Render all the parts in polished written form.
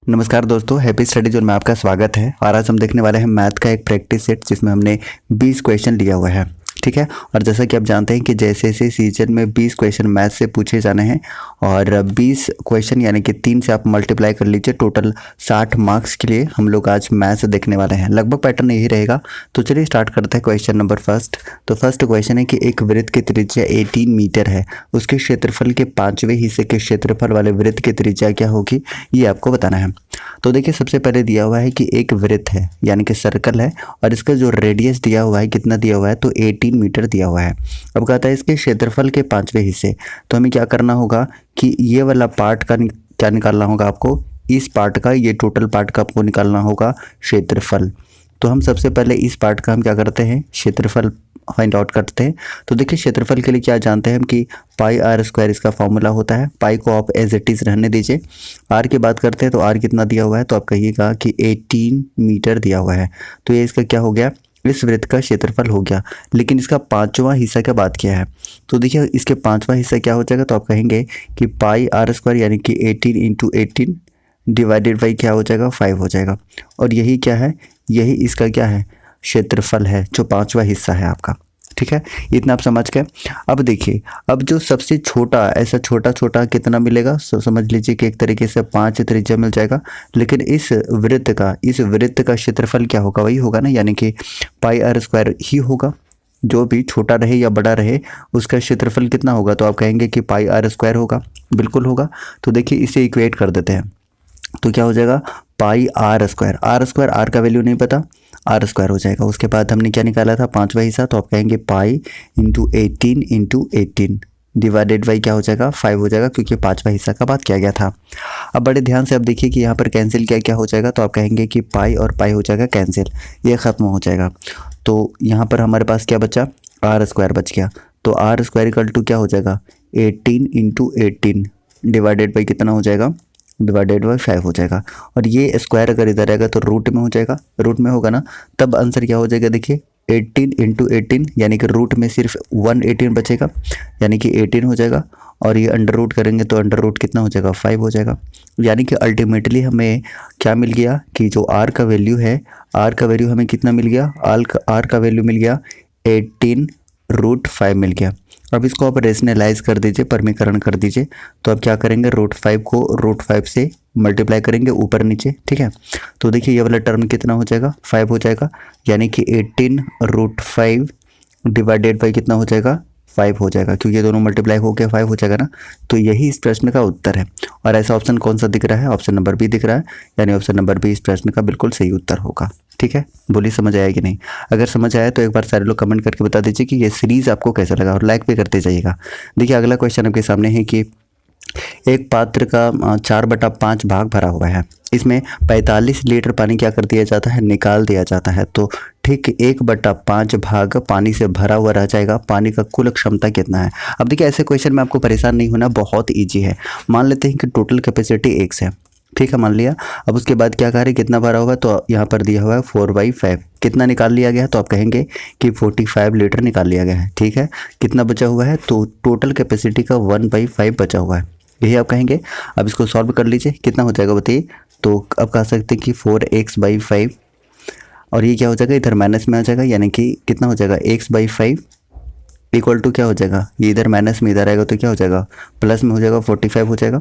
नमस्कार दोस्तों, happy study zone में आपका स्वागत है। और आज हम देखने वाले हैं मैथ का एक प्रैक्टिस सेट जिसमें हमने 20 क्वेश्चन लिया हुआ है। ठीक है, और जैसा कि आप जानते हैं कि जैसे जैसे सीजन में 20 क्वेश्चन मैथ से पूछे जाने हैं और 20 क्वेश्चन यानी कि 3 से आप मल्टीप्लाई कर लीजिए, टोटल 60 मार्क्स के लिए हम लोग आज मैथ देखने वाले हैं। लगभग पैटर्न यही रहेगा। तो चलिए स्टार्ट करते हैं क्वेश्चन नंबर फर्स्ट। तो फर्स्ट क्वेश्चन है कि एक वृत्त की त्रिज्या 18 मीटर है, उसके क्षेत्रफल के 5वें हिस्से के क्षेत्रफल वाले वृत्त की त्रिज्या क्या होगी, ये आपको बताना है। तो देखिए, सबसे पहले दिया हुआ है कि एक वृत्त है यानी कि सर्कल है और इसका जो रेडियस दिया हुआ है कितना दिया हुआ है, तो 18 मीटर दिया हुआ है। अब कहता है इसके क्षेत्रफल के 5वें हिस्से। तो हमें क्या करना होगा कि ये वाला पार्ट का क्या निकालना होगा आपको, इस पार्ट का, ये टोटल पार्ट का आपको निकालना होगा क्षेत्रफल। तो हम सबसे पहले इस पार्ट का हम क्या करते हैं, क्षेत्रफल फाइंड आउट करते हैं। तो देखिए, क्षेत्रफल के लिए क्या जानते हैं हम कि पाई आर स्क्वायर इसका फॉर्मूला होता है। पाई को आप एज इट इज़ रहने दीजिए। आर की बात करते हैं तो आर कितना दिया हुआ है, तो आप कहिएगा कि 18 मीटर दिया हुआ है। तो ये इसका क्या हो गया, इस वृत्त का क्षेत्रफल हो गया। लेकिन इसका 5वां हिस्सा क्या बात किया है, तो देखिए इसके 5वां हिस्सा क्या हो जाएगा, तो आप कहेंगे कि पाई आर स्क्वायर यानी कि 18 इंटू 18 डिवाइडेड बाई क्या हो जाएगा, 5 हो जाएगा। और यही क्या है, यही इसका क्या है, क्षेत्रफल है, जो 5वां हिस्सा है आपका। ठीक है, इतना आप समझ गए। अब देखिए, अब जो सबसे छोटा, ऐसा छोटा छोटा कितना मिलेगा, समझ लीजिए कि एक तरीके से 5 त्रिज्या मिल जाएगा। लेकिन इस वृत्त का क्षेत्रफल क्या होगा, वही होगा ना, यानी कि पाई आर स्क्वायर ही होगा। जो भी छोटा रहे या बड़ा रहे उसका क्षेत्रफल कितना होगा, तो आप कहेंगे कि पाई आर स्क्वायर होगा, बिल्कुल होगा। तो देखिए इसे इक्वेट कर देते हैं, तो क्या हो जाएगा, पाई आर स्क्वायर, आर का वैल्यू नहीं पता, आर स्क्वायर हो जाएगा। उसके बाद हमने क्या निकाला था, 5वां हिस्सा, तो आप कहेंगे पाई इंटू 18 डिवाइडेड बाई क्या हो जाएगा, 5 हो जाएगा, क्योंकि 5वां हिस्सा का बात किया गया था। अब बड़े ध्यान से आप देखिए कि यहाँ पर कैंसिल क्या हो जाएगा, तो आप कहेंगे कि पाई और पाई हो जाएगा कैंसिल, ये ख़त्म हो जाएगा। तो यहाँ पर हमारे पास क्या बचा, आर स्क्वायर बच गया। तो आर स्क्वायर इक्वल टू क्या हो जाएगा, 18 इंटू 18 डिवाइडेड बाई कितना हो जाएगा, डिवाइडेड बाई 5 हो जाएगा। और ये स्क्वायर अगर इधर आएगा तो रूट में हो जाएगा, रूट में होगा ना, तब आंसर क्या हो जाएगा, देखिए 18 इंटू 18 यानी कि रूट में सिर्फ 118 बचेगा, यानी कि 18 हो जाएगा। और ये अंडर रूट करेंगे तो अंडर रूट कितना हो जाएगा, 5 हो जाएगा। यानी कि अल्टीमेटली हमें क्या मिल गया कि जो आर का वैल्यू है, आर का वैल्यू हमें कितना मिल गया, आर का वैल्यू मिल गया 18√5 मिल गया। अब इसको आप रेशनलाइज कर दीजिए, परमीकरण कर दीजिए। तो अब क्या करेंगे, √5 को √5 से मल्टीप्लाई करेंगे ऊपर नीचे। ठीक है, तो देखिए ये वाला टर्म कितना हो जाएगा, 5 हो जाएगा, यानी कि 18√5 डिवाइडेड बाई कितना हो जाएगा, 5 हो जाएगा, क्योंकि ये दोनों मल्टीप्लाई हो गया 5 हो जाएगा ना। तो यही इस प्रश्न का उत्तर है। और ऐसा ऑप्शन कौन सा दिख रहा है, ऑप्शन नंबर बी दिख रहा है, यानी ऑप्शन नंबर बी इस प्रश्न का बिल्कुल सही उत्तर होगा। ठीक है, बोलिए समझ आया कि नहीं। अगर समझ आया तो एक बार सारे लोग कमेंट करके बता दीजिए कि ये सीरीज़ आपको कैसा लगा, और लाइक भी करते जाइएगा। देखिए अगला क्वेश्चन आपके सामने है कि एक पात्र का 4/5 भाग भरा हुआ है, इसमें 45 लीटर पानी क्या कर दिया जाता है, निकाल दिया जाता है। तो ठीक 1/5 भाग पानी से भरा हुआ रह जाएगा, पानी का कुल क्षमता कितना है। अब देखिए ऐसे क्वेश्चन में आपको परेशान नहीं होना, बहुत ईजी है। मान लेते हैं कि टोटल कैपेसिटी X है, ठीक है, मान लिया। अब उसके बाद क्या करें, कितना भरा होगा, तो यहाँ पर दिया हुआ है 4/5, कितना निकाल लिया गया है, तो आप कहेंगे कि 45 लीटर निकाल लिया गया है। ठीक है, कितना बचा हुआ है, तो टोटल कैपेसिटी का 1/5 बचा हुआ है, यही आप कहेंगे। अब इसको सॉल्व कर लीजिए, कितना हो जाएगा बताइए। तो अब कह सकते हैं कि 4x/5, और ये क्या हो जाएगा, इधर माइनस में आ जाएगा, यानी कि कितना हो जाएगा, x/5 इक्वल टू क्या हो जाएगा, ये इधर माइनस में इधर आएगा तो क्या हो जाएगा, प्लस में हो जाएगा, 45 हो जाएगा,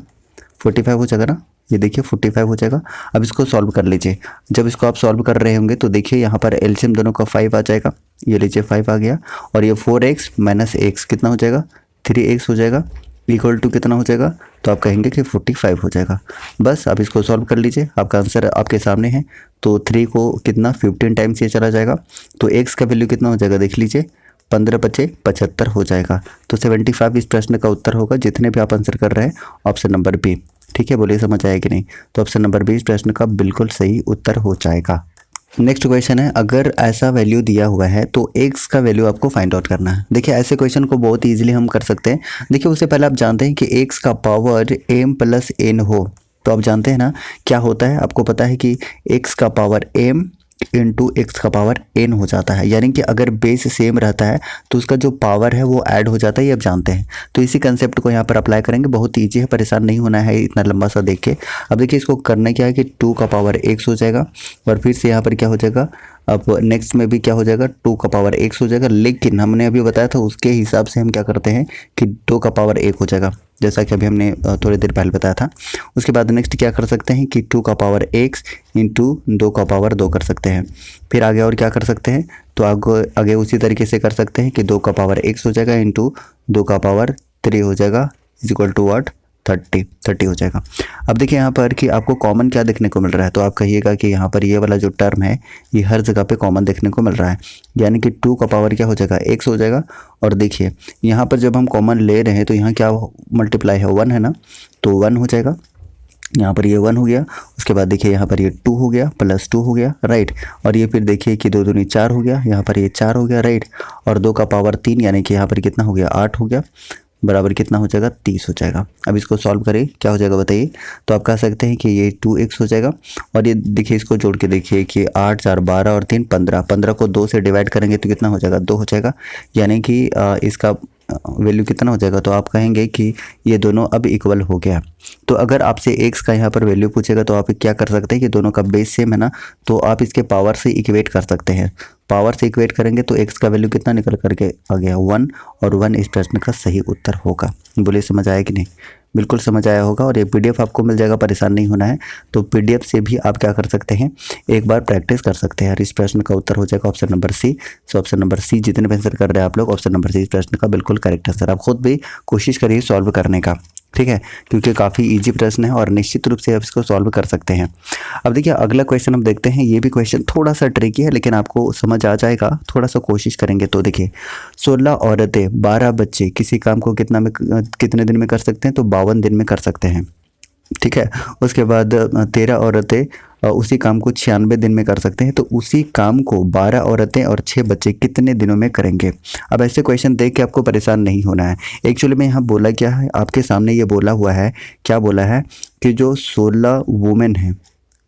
45 हो जाएगा ना, ये देखिए 45 हो जाएगा। अब इसको सॉल्व कर लीजिए। जब इसको आप सॉल्व कर रहे होंगे तो देखिए यहाँ पर एलसीएम दोनों का 5 आ जाएगा, ये लीजिए 5 आ गया। और ये 4x माइनस x कितना हो जाएगा, 3x हो जाएगा, इक्वल टू कितना हो जाएगा, तो आप कहेंगे कि 45 हो जाएगा। बस अब इसको सॉल्व कर लीजिए, आपका आंसर आपके सामने है। तो 3 को कितना 15 टाइम्स ये चला जाएगा, तो x का वैल्यू कितना हो जाएगा, देख लीजिए 15×5 = 75 हो जाएगा। तो 75 इस प्रश्न का उत्तर होगा, जितने भी आप आंसर कर रहे हैं ऑप्शन नंबर बी। ठीक है, बोलिए समझ आया कि नहीं। तो ऑप्शन नंबर बी इस प्रश्न का बिल्कुल सही उत्तर हो जाएगा। नेक्स्ट क्वेश्चन है, अगर ऐसा वैल्यू दिया हुआ है तो x का वैल्यू आपको फाइंड आउट करना है। देखिए ऐसे क्वेश्चन को बहुत इजीली हम कर सकते हैं। देखिए उससे पहले आप जानते हैं कि x का पावर m + n हो, तो आप जानते हैं ना क्या होता है, आपको पता है कि x का पावर m इंटू एक्स का पावर एन हो जाता है। यानी कि अगर बेस सेम रहता है तो उसका जो पावर है वो ऐड हो जाता है, ये आप जानते हैं। तो इसी कंसेप्ट को यहाँ पर अप्लाई करेंगे, बहुत ईजी है, परेशान नहीं होना है इतना लंबा सा देख के। अब देखिए इसको करने क्या है कि 2 का पावर एक्स हो जाएगा और फिर से यहाँ पर क्या हो जाएगा, अब नेक्स्ट में भी क्या हो जाएगा 2 का पावर एक्स हो जाएगा, लेकिन हमने अभी बताया था उसके हिसाब से हम क्या करते हैं कि 2 का पावर 1 हो जाएगा, जैसा कि अभी हमने थोड़ी देर पहले बताया था। उसके बाद नेक्स्ट क्या कर सकते हैं कि 2 का पावर एक्स इंटू 2 का पावर 2 कर सकते हैं। फिर आगे और क्या कर सकते हैं, तो आगे उसी तरीके से कर सकते हैं कि 2 का पावर एक्स हो जाएगा इंटू 2 का पावर 3 हो जाएगा इज इक्वल टू व्हाट 30 हो जाएगा। अब देखिए यहाँ पर कि आपको कॉमन क्या देखने को मिल रहा है, तो आप कहिएगा कि यहाँ पर ये वाला जो टर्म है ये हर जगह पे कॉमन देखने को मिल रहा है, यानी कि 2 का पावर क्या हो जाएगा x हो जाएगा। और देखिए यहाँ पर जब हम कॉमन ले रहे हैं तो यहाँ क्या मल्टीप्लाई है 1 है ना, तो 1 हो जाएगा, यहाँ पर ये 1 हो गया। उसके बाद देखिए यहाँ पर ये 2 हो गया प्लस 2 हो गया, राइट। और ये फिर देखिए कि 2 दूनी 4 हो गया, यहाँ पर ये 4 हो गया, राइट। और 2 का पावर 3 यानी कि यहाँ पर कितना हो गया 8 हो गया, बराबर कितना हो जाएगा 30 हो जाएगा। अब इसको सॉल्व करें क्या हो जाएगा बताइए, तो आप कह सकते हैं कि ये 2x हो जाएगा। और ये देखिए इसको जोड़ के देखिए कि 8 4 12 और 3 15, 15 को 2 से डिवाइड करेंगे तो कितना हो जाएगा 2 हो जाएगा, यानी कि इसका वैल्यू कितना हो जाएगा, तो आप कहेंगे कि ये दोनों अब इक्वल हो गया। तो अगर आपसे x का यहाँ पर वैल्यू पूछेगा तो आप क्या कर सकते हैं कि दोनों का बेस सेम है ना, तो आप इसके पावर से इक्वेट कर सकते हैं। पावर से इक्वेट करेंगे तो x का वैल्यू कितना निकल करके आ गया 1, और 1 इस प्रश्न का सही उत्तर होगा। बोलिए समझ आया कि नहीं, बिल्कुल समझ आया होगा। और ये पीडीएफ आपको मिल जाएगा, परेशान नहीं होना है। तो पीडीएफ से भी आप क्या कर सकते हैं, एक बार प्रैक्टिस कर सकते हैं। और इस प्रश्न का उत्तर हो जाएगा option number C. So option number C जितने भी आंसर कर रहे हैं आप लोग, ऑप्शन नंबर सी इस प्रश्न का बिल्कुल करेक्ट आंसर। आप खुद भी कोशिश करिए सॉल्व करने का, ठीक है, क्योंकि काफ़ी इजी प्रश्न है और निश्चित रूप से आप इसको सॉल्व कर सकते हैं। अब देखिए अगला क्वेश्चन हम देखते हैं। ये भी क्वेश्चन थोड़ा सा ट्रिकी है लेकिन आपको समझ आ जाएगा, थोड़ा सा कोशिश करेंगे तो। देखिए 16 औरतें 12 बच्चे किसी काम को कितने दिन में कर सकते हैं, तो 52 दिन में कर सकते हैं, ठीक है। उसके बाद 13 औरतें उसी काम को 96 दिन में कर सकते हैं, तो उसी काम को 12 औरतें और 6 बच्चे कितने दिनों में करेंगे। अब ऐसे क्वेश्चन देख के आपको परेशान नहीं होना है। एक्चुअली में यहाँ बोला क्या है, आपके सामने ये बोला हुआ है, क्या बोला है कि जो 16 वुमेन हैं,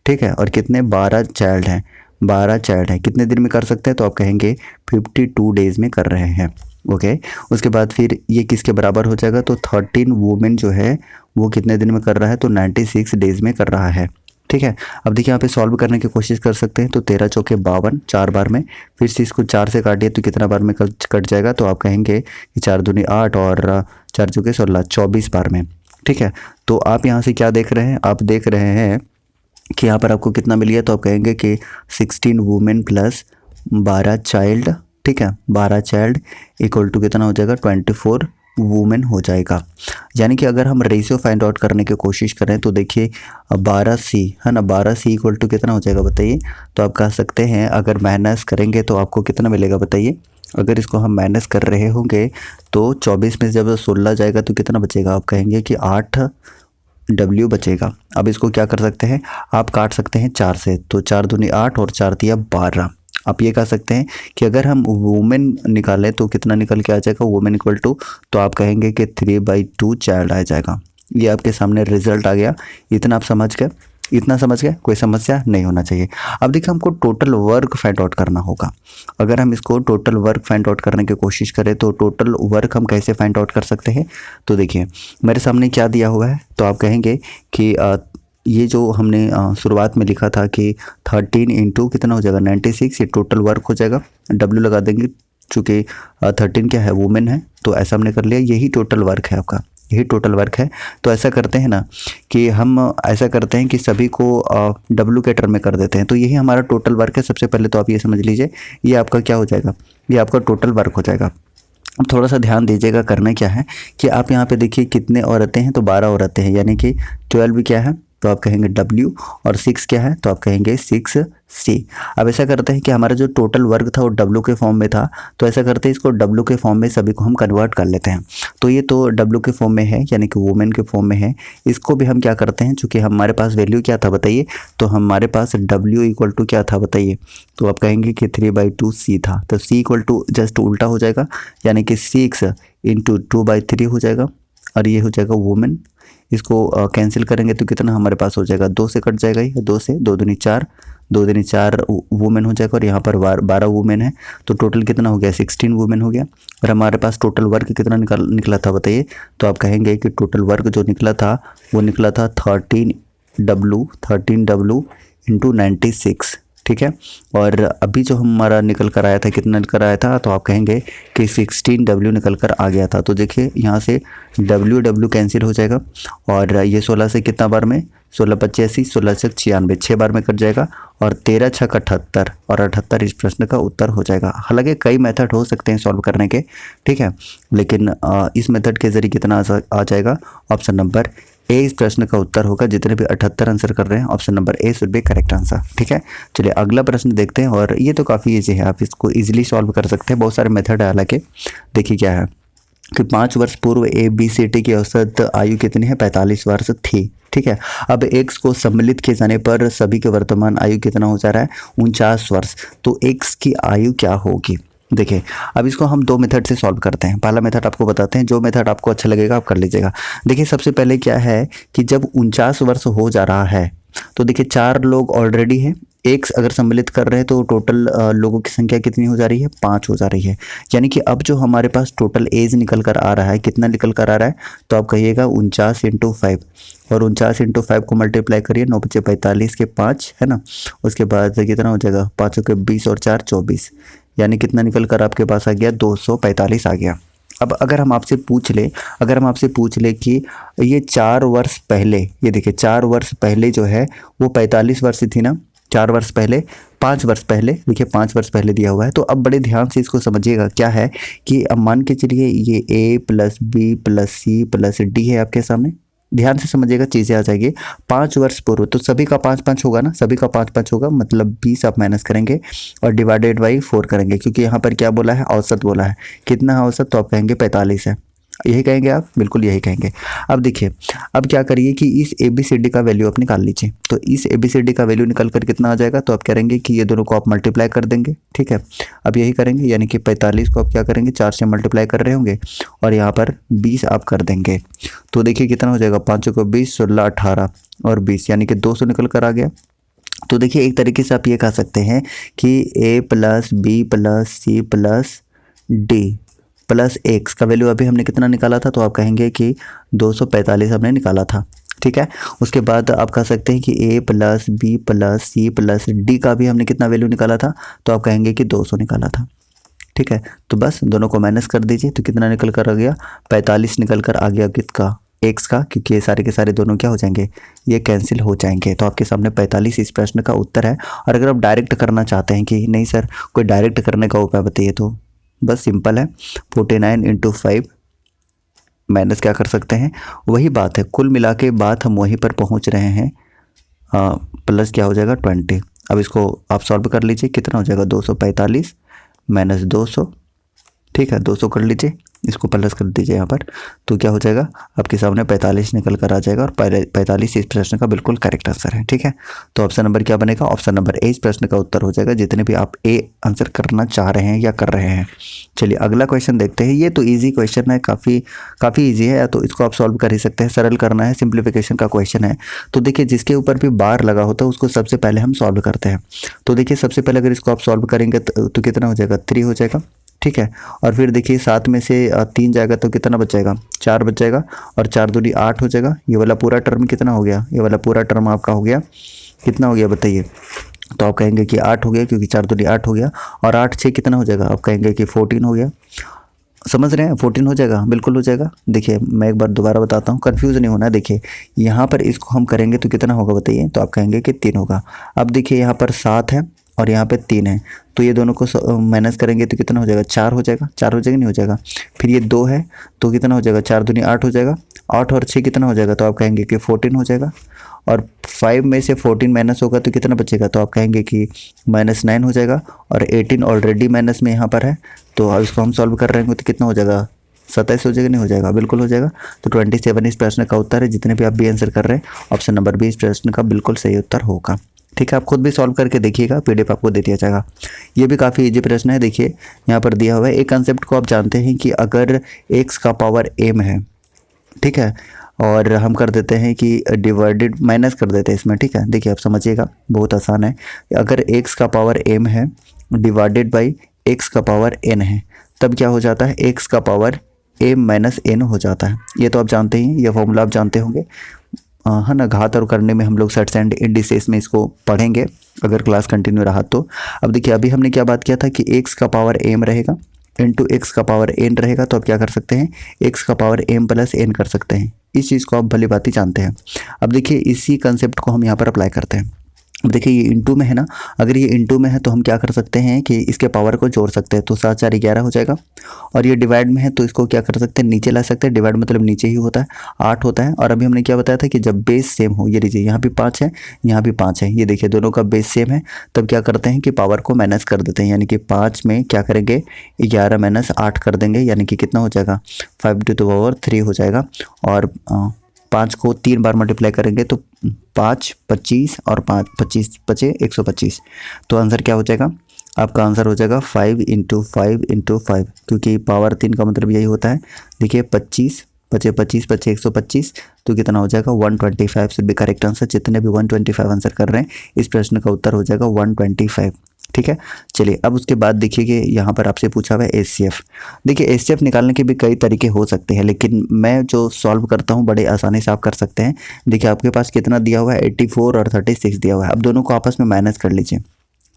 ठीक है, और कितने 12 चाइल्ड हैं, 12 चाइल्ड हैं, कितने दिन में कर सकते हैं, तो आप कहेंगे 52 डेज में कर रहे हैं, ओके। उसके बाद फिर ये किसके बराबर हो जाएगा, तो 13 वुमेन जो है वो कितने दिन में कर रहा है, तो 96 डेज में कर रहा है, ठीक है। अब देखिए यहाँ पे सॉल्व करने की कोशिश कर सकते हैं। तो 13 चौके 52, 4 बार में, फिर से इसको 4 से काटिए तो कितना बार में कट जाएगा, तो आप कहेंगे कि 4 दूनी 8 और 4 चौके 16, 24 बार में, ठीक है। तो आप यहाँ से क्या देख रहे हैं, आप देख रहे हैं कि यहाँ पर आपको कितना मिल गया, तो आप कहेंगे कि 16 वुमेन प्लस 12 चाइल्ड, ठीक है, 12 चाइल्ड इक्वल टू कितना हो जाएगा 24 वुमेन हो जाएगा। यानी कि अगर हम रेशियो फाइंड आउट करने की कोशिश करें तो देखिए 12C है ना, 12C इक्वल टू कितना हो जाएगा बताइए, तो आप कह सकते हैं अगर माइनस करेंगे तो आपको कितना मिलेगा बताइए। अगर इसको हम माइनस कर रहे होंगे तो 24 में जब 16 जाएगा तो कितना बचेगा, आप कहेंगे कि 8W बचेगा। अब इसको क्या कर सकते हैं, आप काट सकते हैं 4 से, तो 4 दूनी 8 और 4 तिया 12। आप ये कह सकते हैं कि अगर हम वुमेन निकालें तो कितना निकल के आ जाएगा, वुमेन इक्वल टू, तो आप कहेंगे कि 3/2 चाइल्ड आ जाएगा। ये आपके सामने रिजल्ट आ गया। इतना आप समझ गए, इतना समझ गए, कोई समस्या नहीं होना चाहिए। अब देखिए हमको टोटल वर्क फाइंड आउट करना होगा। अगर हम इसको टोटल वर्क फाइंड आउट करने की कोशिश करें तो टोटल वर्क हम कैसे फाइंड आउट कर सकते हैं, तो देखिए मेरे सामने क्या दिया हुआ है, तो आप कहेंगे कि ये जो हमने शुरुआत में लिखा था कि 13 इंटू कितना हो जाएगा 96, ये टोटल वर्क हो जाएगा। W लगा देंगे चूँकि 13 क्या है वुमेन है, तो ऐसा हमने कर लिया, यही टोटल वर्क है आपका, यही टोटल वर्क है। तो ऐसा करते हैं ना कि हम ऐसा करते हैं कि सभी को W के टर्म में कर देते हैं, तो यही हमारा टोटल वर्क है। सबसे पहले तो आप ये समझ लीजिए ये आपका क्या हो जाएगा, ये आपका टोटल वर्क हो जाएगा। अब थोड़ा सा ध्यान दीजिएगा, करना क्या है कि आप यहाँ पे देखिए कितने औरतें हैं, तो 12 औरतें हैं, यानी कि 12 क्या है, तो आप कहेंगे W, और 6 क्या है, तो आप कहेंगे 6C। अब ऐसा करते हैं कि हमारा जो टोटल वर्क था वो W के फॉर्म में था, तो ऐसा करते हैं इसको W के फॉर्म में सभी को हम कन्वर्ट कर लेते हैं। तो ये तो W के फॉर्म में है, यानी कि वुमेन के फॉर्म में है। इसको भी हम क्या करते हैं, चूँकि हमारे पास वैल्यू क्या था बताइए, तो हमारे पास W इक्वल टू क्या था बताइए, तो आप कहेंगे कि 3/2C था, तो C इक्वल टू जस्ट उल्टा हो जाएगा, यानी कि 6 इंटू 2/3 हो जाएगा, और ये हो जाएगा वुमेन। इसको कैंसिल करेंगे तो कितना हमारे पास हो जाएगा, 2 से कट जाएगा, ये 2 से 2 दूनी 4, 2 दिन 4 वुमेन हो जाएगा और यहाँ पर 12 वुमेन है, तो टोटल कितना हो गया 16 वुमेन हो गया। और हमारे पास टोटल वर्क कितना निकला था बताइए, तो आप कहेंगे कि टोटल वर्क जो निकला था वो निकला था 13W इंटू 96, ठीक है। और अभी जो हमारा निकल कर आया था कितना निकल आया था, तो आप कहेंगे कि 16W निकल कर आ गया था। तो देखिए यहाँ से W कैंसिल हो जाएगा और ये 16 से कितना बार में 16 × 85, 16 × 96, 6 बार में कट जाएगा और 13 × 6 = 78 और 78 इस प्रश्न का उत्तर हो जाएगा। हालांकि कई मेथड हो सकते हैं सॉल्व करने के, ठीक है, लेकिन इस मेथड के ज़रिए कितना आ जाएगा, ऑप्शन नंबर ए इस प्रश्न का उत्तर होगा। जितने भी 78 आंसर कर रहे हैं option number A should be correct answer, ठीक है। चलिए अगला प्रश्न देखते हैं और ये तो काफ़ी ईजी है, आप इसको इजीली सॉल्व कर सकते हैं। बहुत सारे मेथड है हालांकि। देखिए क्या है कि 5 वर्ष पूर्व ABCD की औसत आयु कितनी है, 45 वर्ष थी, ठीक है। अब x को सम्मिलित किए जाने पर सभी के वर्तमान आयु कितना हो जा रहा है, 49 वर्ष। तो x की आयु क्या होगी, देखिए अब इसको हम 2 मेथड से सॉल्व करते हैं। पहला मेथड आपको बताते हैं, जो मेथड आपको अच्छा लगेगा आप कर लीजिएगा। देखिए सबसे पहले क्या है कि जब 49 वर्ष हो जा रहा है तो देखिए 4 लोग ऑलरेडी हैं, एक अगर सम्मिलित कर रहे हैं तो टोटल लोगों की संख्या कितनी हो जा रही है, 5 हो जा रही है। यानी कि अब जो हमारे पास टोटल एज निकल कर आ रहा है, कितना निकल कर आ रहा है, तो आप कहिएगा 49 × 5 और 49 × 5 को मल्टीप्लाई करिए, 9 × 5 = 45 के 5 है ना, उसके बाद कितना हो जाएगा 5 के 20 और 4 24, यानी कितना निकल कर आपके पास आ गया 245 आ गया। अब अगर हम आपसे पूछ ले कि ये 4 वर्ष पहले, ये देखिए 4 वर्ष पहले जो है वो 45 वर्ष थी ना, 4 वर्ष पहले 5 वर्ष पहले, देखिए 5 वर्ष पहले दिया हुआ है। तो अब बड़े ध्यान से इसको समझिएगा, क्या है कि अब मान के चलिए ये A + B + C + D है आपके सामने, ध्यान से समझिएगा चीज़ें आ जाएगी। 5 वर्ष पूर्व तो सभी का 5-5 होगा ना, सभी का 5-5 होगा, मतलब 20 आप माइनस करेंगे और डिवाइडेड बाई 4 करेंगे, क्योंकि यहाँ पर क्या बोला है, औसत बोला है। कितना है औसत, तो आप कहेंगे 45 है, यही कहेंगे आप, बिल्कुल यही कहेंगे। अब देखिए अब क्या करिए कि इस ABCD का वैल्यू आप निकाल लीजिए। तो इस ABCD का वैल्यू निकल कर कितना आ जाएगा, तो आप कहेंगे कि ये दोनों को आप मल्टीप्लाई कर देंगे, ठीक है। अब यही करेंगे, यानी कि 45 को आप क्या करेंगे 4 से मल्टीप्लाई कर रहे होंगे और यहाँ पर 20 आप कर देंगे। तो देखिए कितना हो जाएगा, 5 को 20, 16, 18 और 20, यानी कि 200 निकल कर आ गया। तो देखिए एक तरीके से आप ये कह सकते हैं कि A + B + C + D + x का वैल्यू अभी हमने कितना निकाला था, तो आप कहेंगे कि 245 हमने निकाला था, ठीक है। उसके बाद आप कह सकते हैं कि A + B + C + D का भी हमने कितना वैल्यू निकाला था, तो आप कहेंगे कि 200 निकाला था, ठीक है। तो बस दोनों को माइनस कर दीजिए, तो कितना निकल कर आ गया, 45 निकल कर आ गया किसका, x का, क्योंकि ये सारे के सारे दोनों क्या हो जाएंगे, ये कैंसिल हो जाएंगे। तो आपके सामने 45 इस प्रश्न का उत्तर है। और अगर आप डायरेक्ट करना चाहते हैं कि नहीं सर कोई डायरेक्ट करने का उपाय बताइए, तो बस सिंपल है, 49 × 5 माइनस क्या कर सकते हैं, वही बात है, कुल मिला के बात हम वहीं पर पहुंच रहे हैं, प्लस क्या हो जाएगा 20। अब इसको आप सॉल्व कर लीजिए, कितना हो जाएगा 245 - 200, ठीक है, 200 कर लीजिए, इसको प्लस कर दीजिए यहाँ पर, तो क्या हो जाएगा आपके सामने 45 निकल कर आ जाएगा और 45 इस प्रश्न का बिल्कुल करेक्ट आंसर है, ठीक है। तो ऑप्शन नंबर क्या बनेगा, ऑप्शन नंबर ए इस प्रश्न का उत्तर हो जाएगा, जितने भी आप ए आंसर करना चाह रहे हैं या कर रहे हैं। चलिए अगला क्वेश्चन देखते हैं। ये तो ईजी क्वेश्चन है, काफ़ी ईजी है, तो इसको आप सॉल्व कर ही सकते हैं। सरल करना है, सिंप्लीफिकेशन का क्वेश्चन है। तो देखिए जिसके ऊपर भी बार लगा होता है उसको सबसे पहले हम सॉल्व करते हैं। तो देखिए सबसे पहले अगर इसको आप सॉल्व करेंगे तो कितना हो जाएगा, 3 हो जाएगा, ठीक है। और फिर देखिए 7 में से 3 जाएगा तो कितना बच जाएगा, 4 बच जाएगा और 4 दूनी 8 हो जाएगा। ये वाला पूरा टर्म कितना हो गया, ये वाला पूरा टर्म आपका हो गया, कितना हो गया बताइए, तो आप कहेंगे कि 8 हो गया, क्योंकि 4 दूनी 8 हो गया और 8 6 कितना हो जाएगा, आप कहेंगे कि 14 हो गया। समझ रहे हैं, 14 हो जाएगा, बिल्कुल हो जाएगा। देखिए मैं एक बार दोबारा बताता हूँ, कंफ्यूज नहीं होना। देखिए यहाँ पर इसको हम करेंगे तो कितना होगा बताइए, तो आप कहेंगे कि 3 होगा। अब देखिए यहाँ पर 7 है और यहाँ पे 3 है, तो ये दोनों को माइनस करेंगे तो कितना हो जाएगा, 4 हो जाएगा, 4 हो जाएगा नहीं हो जाएगा। फिर ये 2 है तो कितना हो जाएगा, 4 दूनी 8 हो जाएगा, 8 और 6 कितना हो जाएगा, तो आप कहेंगे कि 14 हो जाएगा। और 5 में से 14 माइनस होगा तो कितना बचेगा, तो आप कहेंगे कि -9 हो जाएगा। और 18 ऑलरेडी माइनस में यहाँ पर है, तो अब इसको हम सॉल्व कर रहे हैं तो कितना हो जाएगा, 27 हो जाएगा नहीं हो जाएगा, बिल्कुल हो जाएगा। तो 27 इस प्रश्न का उत्तर है। जितने भी आप बी आंसर कर रहे हैं ऑप्शन नंबर बी इस प्रश्न का बिल्कुल सही उत्तर होगा, ठीक है। आप खुद भी सॉल्व करके देखिएगा, PDF आपको दे दिया जाएगा। ये भी काफ़ी इजी प्रश्न है। देखिए यहाँ पर दिया हुआ है, एक कंसेप्ट को आप जानते हैं कि अगर x का पावर m है, ठीक है, और हम कर देते हैं कि डिवाइडेड माइनस कर देते हैं इसमें, ठीक है। देखिए आप समझिएगा, बहुत आसान है। अगर x का पावर m है डिवाइडेड बाई x का पावर n है, तब क्या हो जाता है, x का पावर m माइनस n हो जाता है। ये तो आप जानते ही, ये फॉर्मूला आप जानते होंगे, है ना। घात और करने में हम लोग सेट्स एंड इंडिसेस में इसको पढ़ेंगे अगर क्लास कंटिन्यू रहा तो। अब देखिए अभी हमने क्या बात किया था कि x का पावर m रहेगा इंटू एक्स का पावर n रहेगा, तो आप क्या कर सकते हैं, x का पावर m प्लस n कर सकते हैं। इस चीज़ को आप भली भांति जानते हैं। अब देखिए इसी कंसेप्ट को हम यहाँ पर अप्लाई करते हैं। अब देखिए ये इंटू में है ना, अगर ये इंटू में है तो हम क्या कर सकते हैं कि इसके पावर को जोड़ सकते हैं, तो 7 4 11 हो जाएगा। और ये डिवाइड में है तो इसको क्या कर सकते हैं, नीचे ला सकते हैं। डिवाइड मतलब नीचे ही होता है, 8 होता है। और अभी हमने क्या बताया था कि जब बेस सेम हो, ये लीजिए यहाँ भी 5 है, यहाँ भी 5 है, ये देखिए दोनों का बेस सेम है, तब क्या करते हैं कि पावर को माइनस कर देते हैं। यानी कि 5 में क्या करेंगे, 11 माइनस 8 कर देंगे, यानी कि कितना हो जाएगा, 5 टू द पावर 3 हो जाएगा। और 5 को 3 बार मल्टीप्लाई करेंगे तो 5 25 और 5 25 बचे 125। तो आंसर क्या हो जाएगा, आपका आंसर हो जाएगा 5 इंटू 5, क्योंकि पावर 3 का मतलब यही होता है। देखिए 25 बचे 25 बचे 125, तो कितना हो जाएगा 125 शुड बी करेक्ट आंसर। जितने भी 125 आंसर कर रहे हैं इस प्रश्न का उत्तर हो जाएगा 125, ठीक है। चलिए अब उसके बाद देखिए कि यहाँ पर आपसे पूछा हुआ है HCF। देखिए HCF निकालने के भी कई तरीके हो सकते हैं, लेकिन मैं जो सॉल्व करता हूँ बड़े आसानी से आप कर सकते हैं। देखिए आपके पास कितना दिया हुआ है, 84 और 36 दिया हुआ है। अब दोनों को आपस में माइनस कर लीजिए,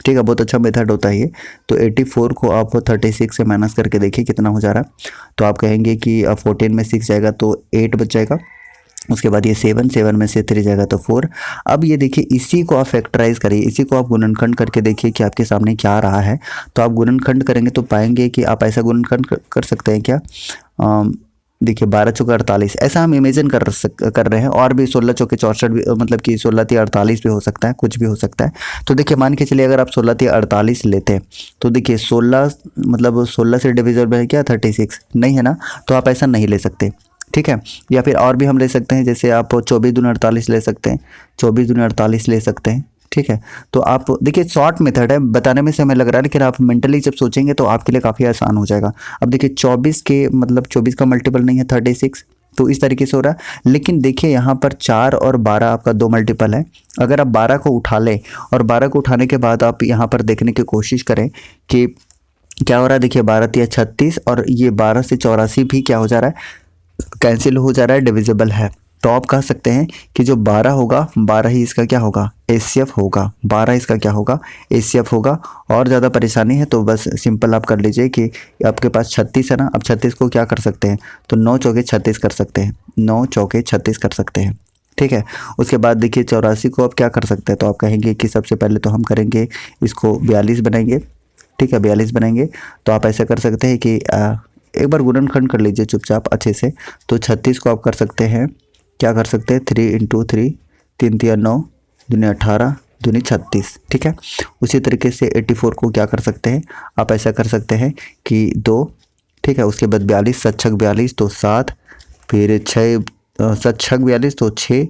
ठीक है। बहुत अच्छा मेथड होता है ये। तो 84 को आप 36 से माइनस करके देखिए कितना हो जा रहा है। तो आप कहेंगे कि 14 में 6 जाएगा तो 8 बच जाएगा। उसके बाद ये 7 में से 3 जाएगा तो 4। अब ये देखिए इसी को आप फैक्टराइज करिए, इसी को आप गुणनखंड करके देखिए कि आपके सामने क्या आ रहा है। तो आप गुणनखंड करेंगे तो पाएंगे कि आप ऐसा गुणनखंड कर सकते हैं क्या, देखिए 12 चौके 48, ऐसा हम इमेजिन कर रहे हैं। और भी 16 चौके 64 भी, मतलब कि 16 3 48 भी हो सकता है, कुछ भी हो सकता है। तो देखिए मान के चलिए अगर आप 16 3 48 लेते हैं तो देखिए 16 मतलब 16 से डिविजिबल है क्या 36, नहीं है ना, तो आप ऐसा नहीं ले सकते, ठीक है। या फिर और भी हम ले सकते हैं, जैसे आप 24 दूनी 48 ले सकते हैं, 24 दूनी 48 ले सकते हैं, ठीक है। तो आप देखिए शॉर्ट मेथड है, बताने में समय लग रहा है, लेकिन आप मेंटली जब सोचेंगे तो आपके लिए काफ़ी आसान हो जाएगा। अब देखिए 24 के मतलब 24 का मल्टीपल नहीं है 36, तो इस तरीके से हो रहा है। लेकिन देखिए यहाँ पर 4 और 12 आपका 2 मल्टीपल है। अगर आप 12 को उठा लें और 12 को उठाने के बाद आप यहाँ पर देखने की कोशिश करें कि क्या हो रहा है। देखिए 12 3 36 और ये 12 से 84 भी क्या हो जा रहा है, कैंसिल हो जा रहा है, डिविजिबल है। तो आप कह सकते हैं कि जो 12 होगा 12 ही इसका क्या होगा, HCF होगा। 12 इसका क्या होगा, HCF होगा। और ज़्यादा परेशानी है तो बस सिंपल आप कर लीजिए कि आपके पास 36 है ना, अब 36 को क्या कर सकते हैं, तो 9 चौके 36 कर सकते हैं, 9 चौके 36 कर सकते हैं, ठीक है। उसके बाद देखिए 84 को आप क्या कर सकते हैं, तो आप कहेंगे कि सबसे पहले तो हम करेंगे इसको 42 बनाएंगे, ठीक है। 42 बनाएंगे तो आप ऐसा कर सकते हैं कि एक बार गुणनखंड कर लीजिए चुपचाप अच्छे से। तो 36 को आप कर सकते हैं, क्या कर सकते हैं, 3 इंटू 3, 3 3 9 दूनी 18 दूनी 36, ठीक है। उसी तरीके से 84 को क्या कर सकते हैं, आप ऐसा कर सकते हैं कि 2, ठीक है। उसके बाद 42 7 6 42 तो 7, फिर 6 7 6 42 तो 6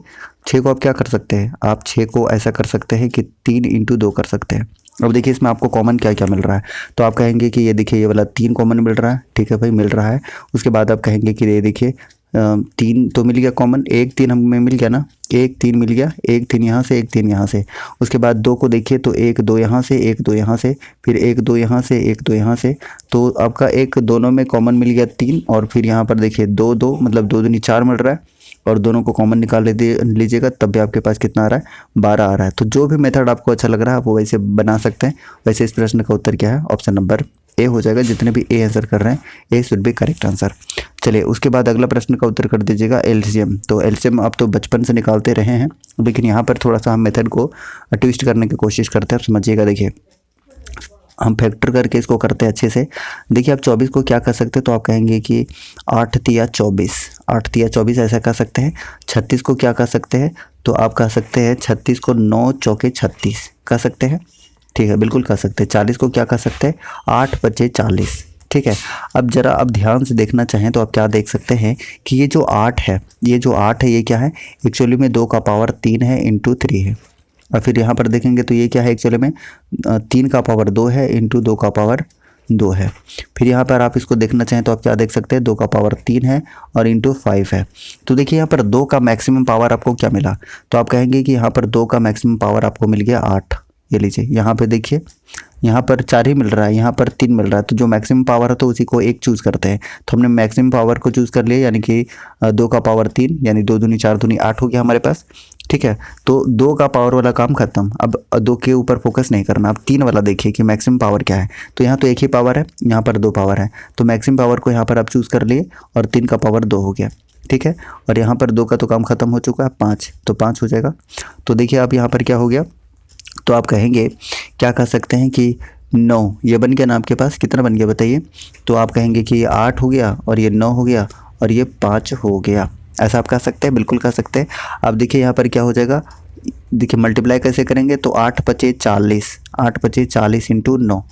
को आप क्या कर सकते हैं, आप 6 को ऐसा कर सकते हैं कि 3 इंटू 2 कर सकते हैं। अब देखिए इसमें आपको कॉमन क्या क्या मिल रहा है, तो आप कहेंगे कि ये देखिए ये वाला 3 कॉमन मिल रहा है, ठीक है भाई मिल रहा है। उसके बाद आप कहेंगे कि ये देखिए 3 तो मिल गया कॉमन, 1 3 हमें मिल गया ना, 1 3 मिल गया, 1 3 यहाँ से 1 3 यहाँ से। उसके बाद 2 को देखिए तो 1 2 यहाँ से 1 2 यहाँ से, फिर 1 2 यहाँ से 1 2 यहाँ से। तो आपका एक दोनों में कॉमन मिल गया 3, और फिर यहाँ पर देखिए 2 2 मतलब 2 दूनी 4 मिल रहा है, और दोनों को कॉमन निकाल लीजिएगा तब भी आपके पास कितना आ रहा है, 12 आ रहा है। तो जो भी मेथड आपको अच्छा लग रहा है आप वो वैसे बना सकते हैं। वैसे इस प्रश्न का उत्तर क्या है, ऑप्शन नंबर ए हो जाएगा। जितने भी ए आंसर कर रहे हैं ए शुड बी करेक्ट आंसर। चलिए उसके बाद अगला प्रश्न का उत्तर कर दीजिएगा LCM। तो LCM आप तो बचपन से निकालते रहे हैं, लेकिन यहाँ पर थोड़ा सा हम मेथड को ट्विस्ट करने की कोशिश करते हैं। आप समझिएगा, देखिए हम फैक्टर करके इसको करते हैं अच्छे से। देखिए आप 24 को क्या कर सकते हैं, तो आप कहेंगे कि 8 तिया 24, 8 तिया 24 ऐसा कर सकते हैं। 36 को क्या कर सकते हैं, तो आप कह सकते हैं 36 को 9 चौके 36 कर सकते हैं, ठीक है बिल्कुल कर सकते हैं। 40 को क्या कर सकते हैं, 8 बचे 40, ठीक है। अब जरा आप ध्यान से देखना चाहें तो आप क्या देख सकते हैं कि ये जो 8 है, ये जो 8 है ये क्या है, एक्चुअली में 2 का पावर 3 है इंटू 3 है। और फिर यहाँ पर देखेंगे तो ये क्या है, एक्चुअली में 3 का पावर 2 है इंटू 2 का पावर 2 है। फिर यहाँ पर आप इसको देखना चाहें तो आप क्या देख सकते हैं, 2 का पावर 3 है और इंटू 5 है। तो देखिए यहाँ पर 2 का मैक्सिमम पावर आपको क्या मिला, तो आप कहेंगे कि यहाँ पर 2 का मैक्सिमम पावर आपको मिल गया 8। ये लीजिए यहाँ पे देखिए, यहाँ पर 4 ही मिल रहा है, यहाँ पर 3 मिल रहा है, तो जो मैक्सिमम पावर है तो उसी को एक चूज़ करते हैं। तो हमने मैक्सिमम पावर को चूज़ कर लिया, यानी कि 2 का पावर 3, यानी 2 दूनी 4 दूनी 8 हो गया हमारे पास। ठीक है, तो 2 का पावर वाला काम खत्म। अब 2 के ऊपर फोकस नहीं करना, अब 3 वाला देखिए कि मैक्सिमम पावर क्या है। तो यहाँ तो एक ही पावर है, यहाँ पर 2 पावर है, तो मैक्सिमम पावर को यहाँ पर आप चूज़ कर लिए और 3 का पावर 2 हो गया। ठीक है, और यहाँ पर 2 का तो काम खत्म हो चुका है, 5, तो 5 हो जाएगा। तो देखिए आप यहाँ पर क्या हो गया, तो आप कहेंगे क्या कह सकते हैं कि 9 ये बन गया ना आपके पास, कितना बन गया बताइए। तो आप कहेंगे कि ये 8 हो गया और ये 9 हो गया और ये 5 हो गया। ऐसा आप कह सकते हैं, बिल्कुल कह सकते हैं। अब देखिए यहाँ पर क्या हो जाएगा, देखिए मल्टीप्लाई कैसे करेंगे, तो 8 पचे 40, 8 पचे 40 इंटू 9,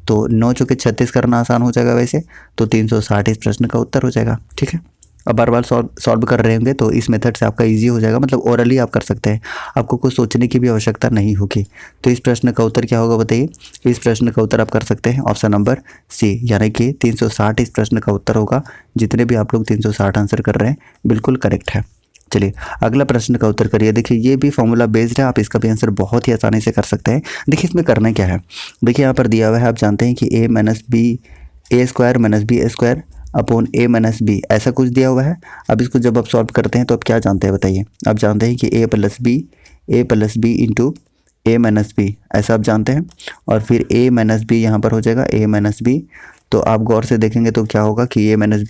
तो 9 चौके 36 करना आसान हो जाएगा वैसे, तो 360 इस प्रश्न का उत्तर हो जाएगा। ठीक है, अब बार बार सॉल्व कर रहे होंगे तो इस मेथड से आपका इजी हो जाएगा, मतलब ओरली आप कर सकते हैं, आपको कुछ सोचने की भी आवश्यकता नहीं होगी। तो इस प्रश्न का उत्तर क्या होगा बताइए। इस प्रश्न का उत्तर आप कर सकते हैं ऑप्शन नंबर सी, यानी कि 360 इस प्रश्न का उत्तर होगा। जितने भी आप लोग 360 आंसर कर रहे हैं बिल्कुल करेक्ट है। चलिए अगला प्रश्न का उत्तर करिए। देखिए ये भी फॉर्मूला बेस्ड है, आप इसका भी आंसर बहुत ही आसानी से कर सकते हैं। देखिए इसमें करना क्या है, देखिए यहाँ पर दिया हुआ है, आप जानते हैं कि a minus B A square minus B square upon a minus B, ऐसा कुछ दिया हुआ है। अब इसको जब आप सॉल्व करते हैं तो आप क्या जानते हैं बताइए। आप जानते हैं कि a plus B into A minus B, ऐसा आप जानते हैं, और फिर a माइनस बी यहाँ पर हो जाएगा a माइनस बी। तो आप गौर से देखेंगे तो क्या होगा कि a माइनस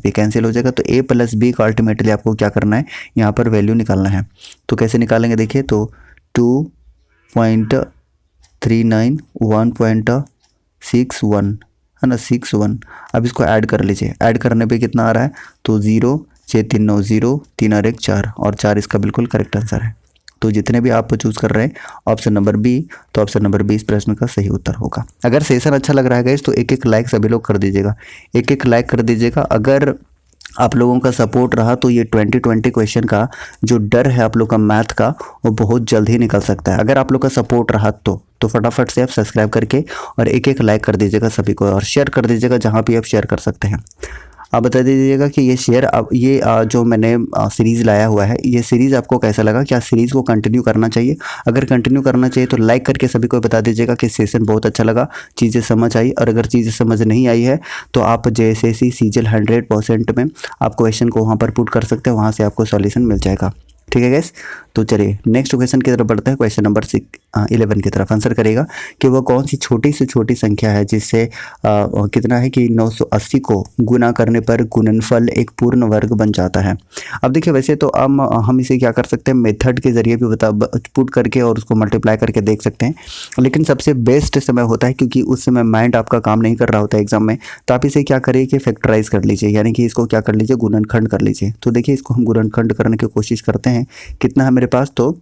बी कैंसिल हो जाएगा, तो a प्लस बी का अल्टीमेटली आपको क्या करना है, यहाँ पर वैल्यू निकालना है। तो कैसे निकालेंगे देखिए, तो 2.39 1.61 है ना, 61। अब इसको ऐड कर लीजिए, ऐड करने पे कितना आ रहा है, तो 0 6 3 9 0 3 और 1 4, और 4 इसका बिल्कुल करेक्ट आंसर है। तो जितने भी आप चूज़ कर रहे हैं ऑप्शन नंबर बी, तो ऑप्शन नंबर बी इस प्रश्न का सही उत्तर होगा। अगर सेशन अच्छा लग रहा है गाइस तो एक एक लाइक सभी लोग कर दीजिएगा, एक एक लाइक कर दीजिएगा। अगर आप लोगों का सपोर्ट रहा तो ये 2020 क्वेश्चन का जो डर है आप लोग का मैथ का, वो बहुत जल्द ही निकल सकता है। अगर आप लोग का सपोर्ट रहा तो फटाफट से आप सब्सक्राइब करके और एक एक लाइक कर दीजिएगा सभी को, और शेयर कर दीजिएगा जहाँ भी आप शेयर कर सकते हैं। आप बता दीजिएगा कि ये शेयर, अब ये जो मैंने सीरीज़ लाया हुआ है, ये सीरीज़ आपको कैसा लगा, क्या सीरीज़ को कंटिन्यू करना चाहिए। अगर कंटिन्यू करना चाहिए तो लाइक करके सभी को बता दीजिएगा कि सेशन बहुत अच्छा लगा, चीज़ें समझ आई। और अगर चीज़ें समझ नहीं आई है तो आप JSSC सीजीएल 100% में आप क्वेश्चन को वहाँ पर पुट कर सकते हैं, वहाँ से आपको सॉल्यूशन मिल जाएगा। ठीक है गैस, तो चलिए नेक्स्ट क्वेश्चन की तरफ बढ़ते हैं। क्वेश्चन नंबर 11 की तरफ आंसर करेगा कि वह कौन सी छोटी से छोटी संख्या है जिससे कितना है कि 980 को गुना करने पर गुणनफल एक पूर्ण वर्ग बन जाता है। अब देखिए वैसे तो हम इसे क्या कर सकते हैं, मेथड के जरिए भी पुट करके और उसको मल्टीप्लाई करके देख सकते हैं, लेकिन सबसे बेस्ट समय होता है क्योंकि उस समय माइंड आपका काम नहीं कर रहा होता है एग्जाम में, तो आप इसे क्या करिए कि फैक्टराइज कर लीजिए, यानी कि इसको क्या कर लीजिए, गुणनखंड कर लीजिए। तो देखिए इसको हम गुणनखंड करने की कोशिश करते हैं। कितना है मेरे पास, तो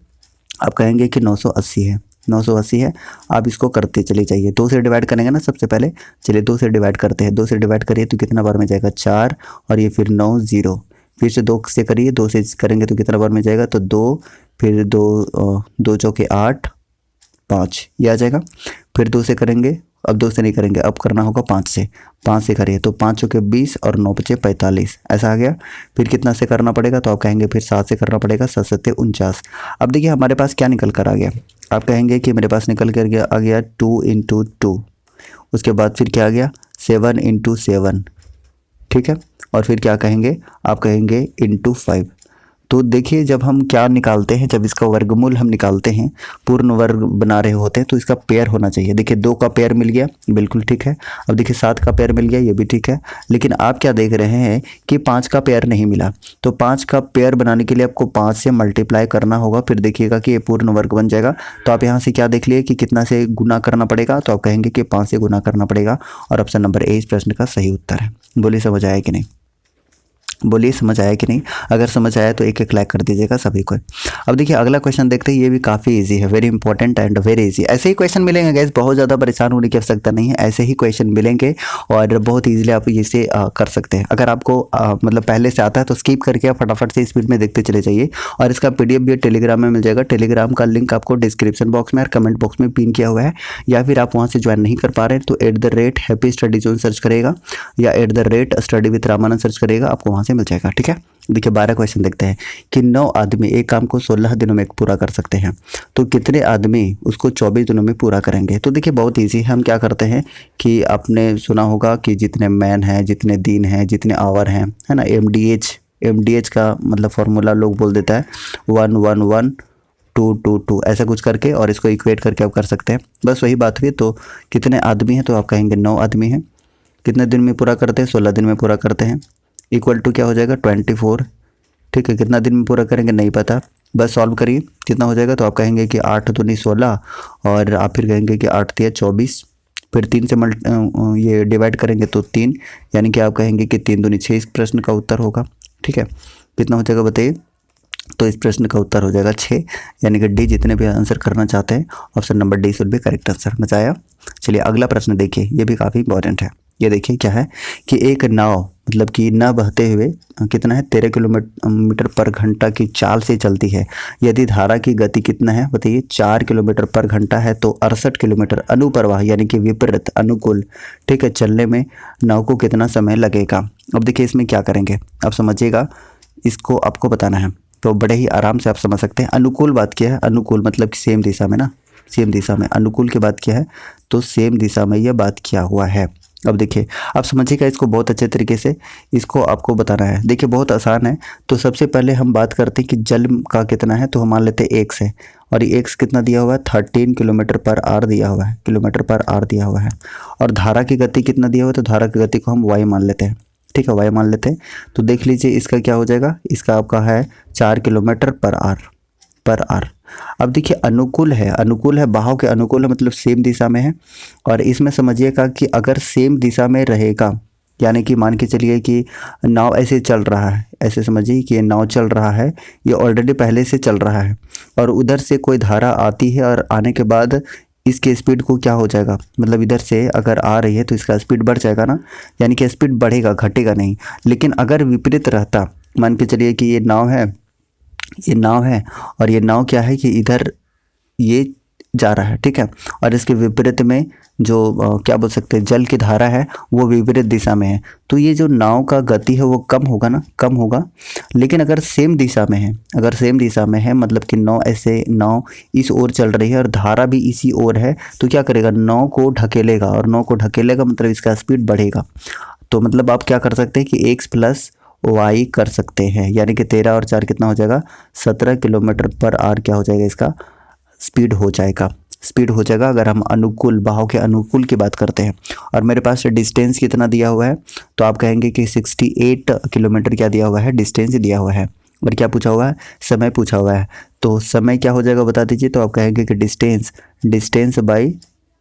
आप कहेंगे कि 980 है, 980 है। आप इसको करते चले जाइए, 2 से डिवाइड करेंगे ना सबसे पहले। चलिए 2 से डिवाइड करते हैं, 2 से डिवाइड करिए तो कितना बार में जाएगा, 4, और ये फिर 9 0, फिर से 2 से करिए, 2 से करेंगे तो कितना बार में जाएगा, तो 2, फिर 2 चौके 8 5, ये आ जाएगा। फिर 2 से करेंगे, अब 2 से नहीं करेंगे, अब करना होगा 5 से, 5 से करिए तो 5 चौके 20 और 9 बचे 45, ऐसा आ गया। फिर कितना से करना पड़ेगा, तो आप कहेंगे फिर 7 से करना पड़ेगा, 7 7 49। अब देखिए हमारे पास क्या निकल कर आ गया, आप कहेंगे कि मेरे पास निकल कर आ गया 2 × 2, उसके बाद फिर क्या आ गया 7 × 7, ठीक है, और फिर क्या कहेंगे, आप कहेंगे × 5। तो देखिए जब हम क्या निकालते हैं, जब इसका वर्गमूल हम निकालते हैं, पूर्ण वर्ग बना रहे होते हैं, तो इसका पेयर होना चाहिए। देखिए 2 का पेयर मिल गया, बिल्कुल ठीक है। अब देखिए 7 का पेयर मिल गया, ये भी ठीक है। लेकिन आप क्या देख रहे हैं कि 5 का पेयर नहीं मिला, तो 5 का पेयर बनाने के लिए आपको 5 से मल्टीप्लाई करना होगा, फिर देखिएगा कि ये पूर्ण वर्ग बन जाएगा। तो आप यहाँ से क्या देख लिए कि कितना से गुना करना पड़ेगा, तो आप कहेंगे कि 5 से गुना करना पड़ेगा, और ऑप्शन नंबर ए इस प्रश्न का सही उत्तर है। बोलिए समझ आया कि नहीं। बोलिए समझ आया कि नहीं? अगर समझ आया तो एक एक लाइक कर दीजिएगा सभी को। अब देखिए अगला क्वेश्चन देखते हैं, ये भी काफ़ी इजी है, very important and very easy. ऐसे ही क्वेश्चन मिलेंगे गैस, बहुत ज़्यादा परेशान होने की आवश्यकता नहीं है, ऐसे ही क्वेश्चन मिलेंगे और बहुत ईजिली आप इसे कर सकते हैं। अगर आपको मतलब पहले से आता है तो स्किप करके आप फटाफट से स्पीड में देखते चले जाइए। और इसका PDF भी टेलीग्राम में मिल जाएगा, टेलीग्राम का लिंक आपको डिस्क्रिप्शन बॉक्स में और कमेंट बॉक्स में पिन किया हुआ है, या फिर आप वहाँ से ज्वाइन नहीं कर पा रहे हैं तो @हैप्पी स्टडी जोन सर्च करेगा या @स्टडी विद रामानंद सर्च करेगा, आपको वहाँ से मिल जाएगा। ठीक है, देखिए 12 क्वेश्चन देखते हैं कि 9 आदमी एक काम को 16 दिनों में पूरा कर सकते हैं, तो कितने आदमी उसको 24 दिनों में पूरा करेंगे? तो देखिए बहुत इजी है, हम क्या करते हैं कि आपने सुना होगा कि जितने मैन हैं, जितने दिन हैं, जितने आवर हैं, है ना, MDH का मतलब फॉर्मूला लोग बोल देता है 1 1 1 2 2 2 ऐसा कुछ करके, और इसको इक्वेट करके आप कर सकते हैं। बस वही बात हुई। तो कितने आदमी हैं, तो आप कहेंगे 9 आदमी हैं। कितने दिन में पूरा करते हैं? 16 दिन में पूरा करते हैं। इक्वल टू क्या हो जाएगा? 24। ठीक है, कितना दिन में पूरा करेंगे नहीं पता, बस सॉल्व करिए कितना हो जाएगा। तो आप कहेंगे कि 8 दूनी 16, और आप फिर कहेंगे कि 8 तिया 24, फिर 3 से ये डिवाइड करेंगे तो 3, यानी कि आप कहेंगे कि 3 दूनी 6 इस प्रश्न का उत्तर होगा। ठीक है, कितना हो जाएगा बताइए? तो इस प्रश्न का उत्तर हो जाएगा 6, यानी कि डी। जितने भी आंसर करना चाहते हैं option number D should be correct answer. मजा आया? चलिए अगला प्रश्न देखिए, ये भी काफ़ी इंपॉर्टेंट है। ये देखिए क्या है कि एक नाव मतलब कि न बहते हुए कितना है 13 किलोमीटर पर घंटा की चाल से चलती है। यदि धारा की गति कितना है बताइए? 4 किलोमीटर पर घंटा है, तो 68 किलोमीटर अनुप्रवाह यानी कि विपरीत अनुकूल, ठीक है, चलने में नाव को कितना समय लगेगा? अब देखिए इसमें क्या करेंगे आप समझिएगा, इसको आपको बताना है तो बड़े ही आराम से आप समझ सकते हैं। अनुकूल बात किया है, अनुकूल मतलब कि सेम दिशा में ना, सेम दिशा में। अनुकूल की बात किया है तो सेम दिशा में यह बात किया हुआ है। अब देखिए आप समझिएगा इसको बहुत अच्छे तरीके से, इसको आपको बताना है। देखिए बहुत आसान है। तो सबसे पहले हम बात करते हैं कि जल का कितना है, तो हम मान लेते हैं x है, और ये x कितना दिया हुआ है? 13 किलोमीटर पर आवर दिया हुआ है, किलोमीटर पर आवर दिया हुआ है। और धारा की गति कितना दिया हुआ है? तो धारा की गति को हम y मान लेते हैं। ठीक है, y मान लेते हैं। तो देख लीजिए इसका क्या हो जाएगा, इसका आपका है 4 किलोमीटर पर आवर। अब देखिए अनुकूल है, बहाव के अनुकूल है, मतलब सेम दिशा में है। और इसमें समझिएगा कि अगर सेम दिशा में रहेगा, यानी कि मान के चलिए कि नाव ऐसे चल रहा है, ऐसे समझिए कि ये नाव चल रहा है, ये ऑलरेडी पहले से चल रहा है, और उधर से कोई धारा आती है, और आने के बाद इसके स्पीड को क्या हो जाएगा, मतलब इधर से अगर आ रही है तो इसका स्पीड बढ़ जाएगा ना, यानी कि स्पीड बढ़ेगा, घटेगा नहीं। लेकिन अगर विपरीत रहता, मान के चलिए कि ये नाव है और ये नाव क्या है कि इधर ये जा रहा है, ठीक है, और इसके विपरीत में जो क्या बोल सकते हैं जल की धारा है वो विपरीत दिशा में है, तो ये जो नाव का गति है वो कम होगा ना, कम होगा। लेकिन अगर सेम दिशा में है, मतलब कि नाव इस ओर चल रही है और धारा भी इसी ओर है, तो क्या करेगा, नाव को ढकेलेगा, और नाव को ढकेलेगा मतलब इसका स्पीड बढ़ेगा। तो मतलब आप क्या कर सकते हैं कि x प्लस y कर सकते हैं, यानी कि 13 और 4 कितना हो जाएगा? 17 किलोमीटर पर आवर क्या हो जाएगा? इसका स्पीड हो जाएगा अगर हम अनुकूल, बहाव के अनुकूल की बात करते हैं। और मेरे पास डिस्टेंस कितना दिया हुआ है, तो आप कहेंगे कि 68 किलोमीटर क्या दिया हुआ है? डिस्टेंस दिया हुआ है। और क्या पूछा हुआ है? समय पूछा हुआ है। तो समय क्या हो जाएगा बता दीजिए। तो आप कहेंगे कि डिस्टेंस बाई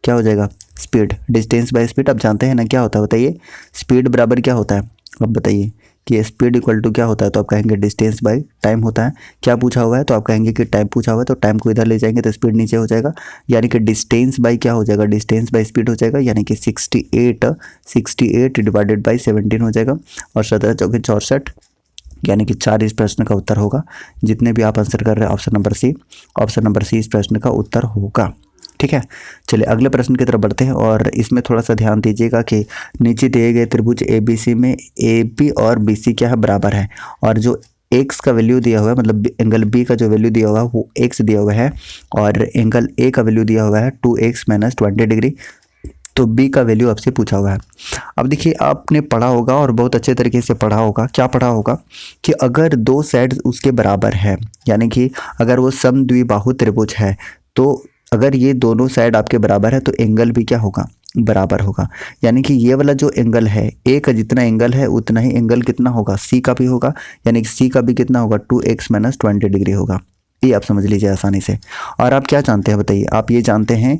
क्या हो जाएगा? स्पीड। डिस्टेंस बाई स्पीड आप जानते हैं ना क्या होता है बताइए? स्पीड बराबर क्या होता है? अब बताइए कि स्पीड इक्वल टू क्या होता है? तो आप कहेंगे डिस्टेंस बाई टाइम होता है। क्या पूछा हुआ है? तो आप कहेंगे कि टाइम पूछा हुआ है, तो टाइम को इधर ले जाएंगे तो स्पीड नीचे हो जाएगा, यानी कि डिस्टेंस बाई क्या हो जाएगा? डिस्टेंस बाई स्पीड हो जाएगा, यानी कि 68 डिवाइडेड बाई 17 हो जाएगा, और 17 चौके 64, यानी कि 4 इस प्रश्न का उत्तर होगा। जितने भी आप आंसर कर रहे हैं ऑप्शन नंबर सी इस प्रश्न का उत्तर होगा। ठीक है, चलिए अगले प्रश्न की तरफ बढ़ते हैं, और इसमें थोड़ा सा ध्यान दीजिएगा कि नीचे दिए गए त्रिभुज ABC में AB और BC क्या है? बराबर है, और जो x का वैल्यू दिया हुआ है, मतलब एंगल B का जो वैल्यू दिया हुआ है वो x दिया हुआ है, और एंगल A का वैल्यू दिया हुआ है 2x माइनस 20 डिग्री। तो B का वैल्यू आपसे पूछा हुआ है। अब देखिए आपने पढ़ा होगा और बहुत अच्छे तरीके से पढ़ा होगा, क्या पढ़ा होगा कि अगर दो साइड उसके बराबर है, यानी कि अगर वो समद्विबाहु त्रिभुज है, तो अगर ये दोनों साइड आपके बराबर है तो एंगल भी क्या होगा? बराबर होगा। यानी कि ये वाला जो एंगल है, ए का जितना एंगल है उतना ही एंगल कितना होगा? सी का भी होगा, यानी कि सी का भी कितना होगा? 2x माइनस 20 डिग्री होगा। ये आप समझ लीजिए आसानी से। और आप क्या जानते हैं बताइए? आप ये जानते हैं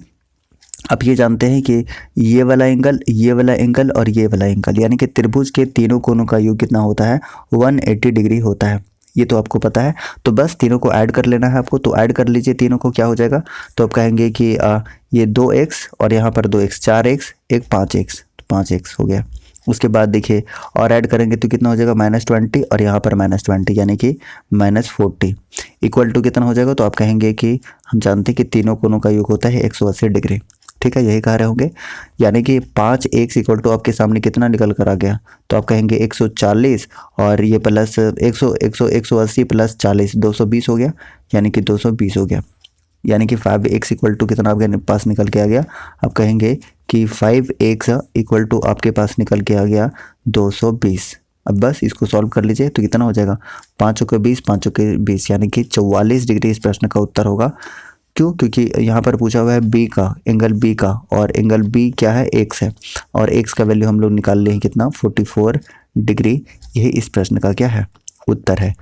आप ये जानते हैं कि ये वाला एंगल, ये वाला एंगल और ये वाला एंगल, यानी कि त्रिभुज के तीनों कोनों का योग कितना होता है, 180 डिग्री होता है। ये तो आपको पता है। तो बस तीनों को ऐड कर लेना है आपको। तो ऐड कर लीजिए तीनों को, क्या हो जाएगा, तो आप कहेंगे कि ये 2x और यहाँ पर 2x, 4x, एक 5x, तो 5x हो गया। उसके बाद देखिए और ऐड करेंगे तो कितना हो जाएगा, -20 और यहाँ पर -20 यानी कि -40 इक्वल टू कितना हो जाएगा, तो आप कहेंगे कि हम जानते हैं कि तीनों कोनों का योग होता है 180 डिग्री। ठीक है, यही कह रहे होंगे। यानी कि 5x इक्वल टू आपके सामने कितना निकल कर आ गया, तो आप कहेंगे 140 और ये प्लस 180 प्लस 40 220 हो गया, यानी कि 220 हो गया। यानी कि 5x इक्वल टू कितना आपके पास निकल के आ गया, आप कहेंगे कि 5x इक्वल टू आपके पास निकल के आ गया 220। अब बस इसको सॉल्व कर लीजिए तो कितना हो जाएगा, 5 के 20, 5 के 20 यानी कि 44 डिग्री इस प्रश्न का उत्तर होगा। क्यों, क्योंकि यहाँ पर पूछा हुआ है बी का, एंगल बी का, और एंगल बी क्या है, एक्स है, और एक्स का वैल्यू हम लोग निकाल लिए हैं कितना, 44 डिग्री। यही इस प्रश्न का क्या है, उत्तर है।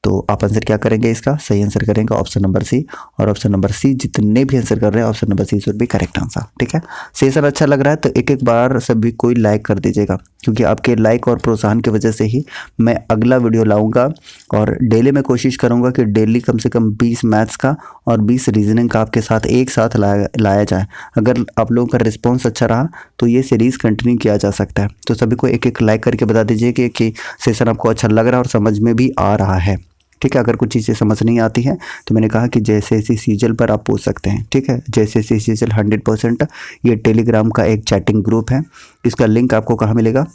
तो आप आंसर क्या करेंगे, इसका सही आंसर करेंगे ऑप्शन नंबर सी, और ऑप्शन नंबर सी जितने भी आंसर कर रहे हैं option number C should be correct answer. ठीक है, सेशन अच्छा लग रहा है तो एक एक बार सभी कोई लाइक कर दीजिएगा, क्योंकि आपके लाइक और प्रोत्साहन की वजह से ही मैं अगला वीडियो लाऊंगा। और डेली मैं कोशिश करूंगा कि डेली कम से कम 20 मैथ्स का और 20 रीजनिंग का आपके साथ एक साथ लाया जाए। अगर आप लोगों का रिस्पॉन्स अच्छा रहा तो ये सीरीज़ कंटिन्यू किया जा सकता है। तो सभी को एक एक लाइक करके बता दीजिए कि सेशन आपको अच्छा लग रहा है और समझ में भी आ रहा है। ठीक है, अगर कुछ चीज़ें समझ नहीं आती हैं तो मैंने कहा कि JSSC सीजल पर आप पूछ सकते हैं। ठीक है, JSSC सीजल 100%, ये टेलीग्राम का एक चैटिंग ग्रुप है। इसका लिंक आपको कहाँ मिलेगा,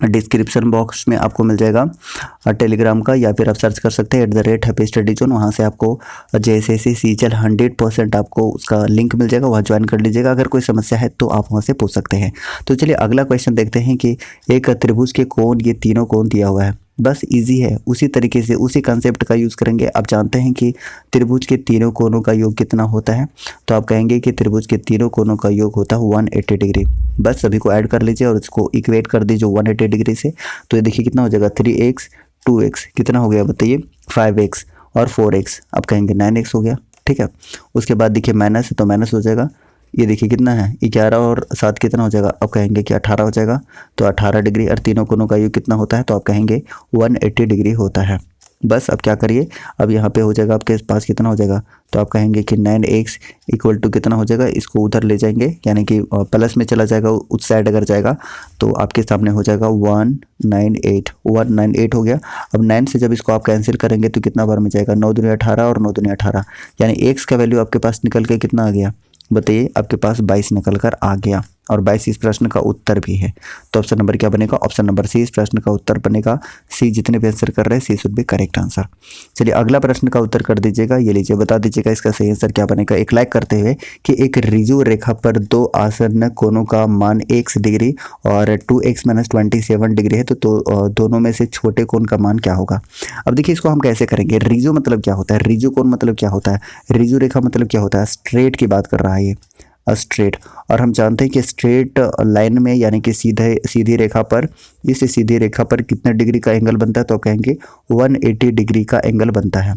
डिस्क्रिप्शन बॉक्स में आपको मिल जाएगा टेलीग्राम का, या फिर आप सर्च कर सकते हैं @हैप्पी स्टडी जोन। वहाँ से आपको JSSC सीजल 100% आपको उसका लिंक मिल जाएगा, वहाँ ज्वाइन कर लीजिएगा। अगर कोई समस्या है तो आप वहाँ से पूछ सकते हैं। तो चलिए अगला क्वेश्चन देखते हैं कि एक त्रिभुज के कोण, ये तीनों कोण दिया हुआ है, बस इजी है, उसी तरीके से उसी कंसेप्ट का यूज़ करेंगे। आप जानते हैं कि त्रिभुज के तीनों कोनों का योग कितना होता है, तो आप कहेंगे कि त्रिभुज के तीनों कोनों का योग होता है 180 डिग्री। बस सभी को ऐड कर लीजिए और इसको इक्वेट कर दीजिए 180 डिग्री से। तो ये देखिए कितना हो जाएगा, 3x 2x कितना हो गया बताइए, 5x और 4x, आप कहेंगे 9x हो गया। ठीक है, उसके बाद देखिए माइनस है तो माइनस हो जाएगा, ये देखिए कितना है 11 और 7 कितना हो जाएगा, अब कहेंगे कि 18 हो जाएगा। तो 18 डिग्री और तीनों कोनों का योग कितना होता है, तो आप कहेंगे 180 डिग्री होता है। बस अब क्या करिए, अब यहाँ पे हो जाएगा आपके पास कितना हो जाएगा, तो आप कहेंगे कि 9x इक्वल टू कितना हो जाएगा, इसको उधर ले जाएंगे यानी कि प्लस में चला जाएगा, उस साइड अगर जाएगा तो आपके सामने हो जाएगा 198 हो गया। अब 9 से जब इसको आप कैंसिल करेंगे तो कितना बार में जाएगा, 9 दूनी 18 और 9 दूनी 18, यानी x का वैल्यू आपके पास निकल के कितना आ गया बताइए, आपके पास 22 निकल कर आ गया, और 22 इस प्रश्न का उत्तर भी है। तो ऑप्शन नंबर क्या बनेगा, ऑप्शन नंबर सी इस प्रश्न का उत्तर बनेगा। सी जितने भी आंसर कर रहे हैं C should be correct answer. चलिए अगला प्रश्न का उत्तर कर दीजिएगा, ये लीजिए बता दीजिएगा इसका सही आंसर क्या बनेगा। एक लाइक करते हुए कि एक ऋजु रेखा पर दो आसन्न कोणों का मान x डिग्री और 2x - 27 डिग्री है, तो दोनों में से छोटे कोण का मान क्या होगा। अब देखिए इसको हम कैसे करेंगे, ऋजु मतलब क्या होता है, ऋजु कोण मतलब क्या होता है, ऋजु रेखा मतलब क्या होता है, स्ट्रेट की बात कर रहा है ये, स्ट्रेट। और हम जानते हैं कि स्ट्रेट लाइन में यानी कि सीधी रेखा पर, इस सीधी रेखा पर कितने डिग्री का एंगल बनता है, तो कहेंगे 180 डिग्री का एंगल बनता है।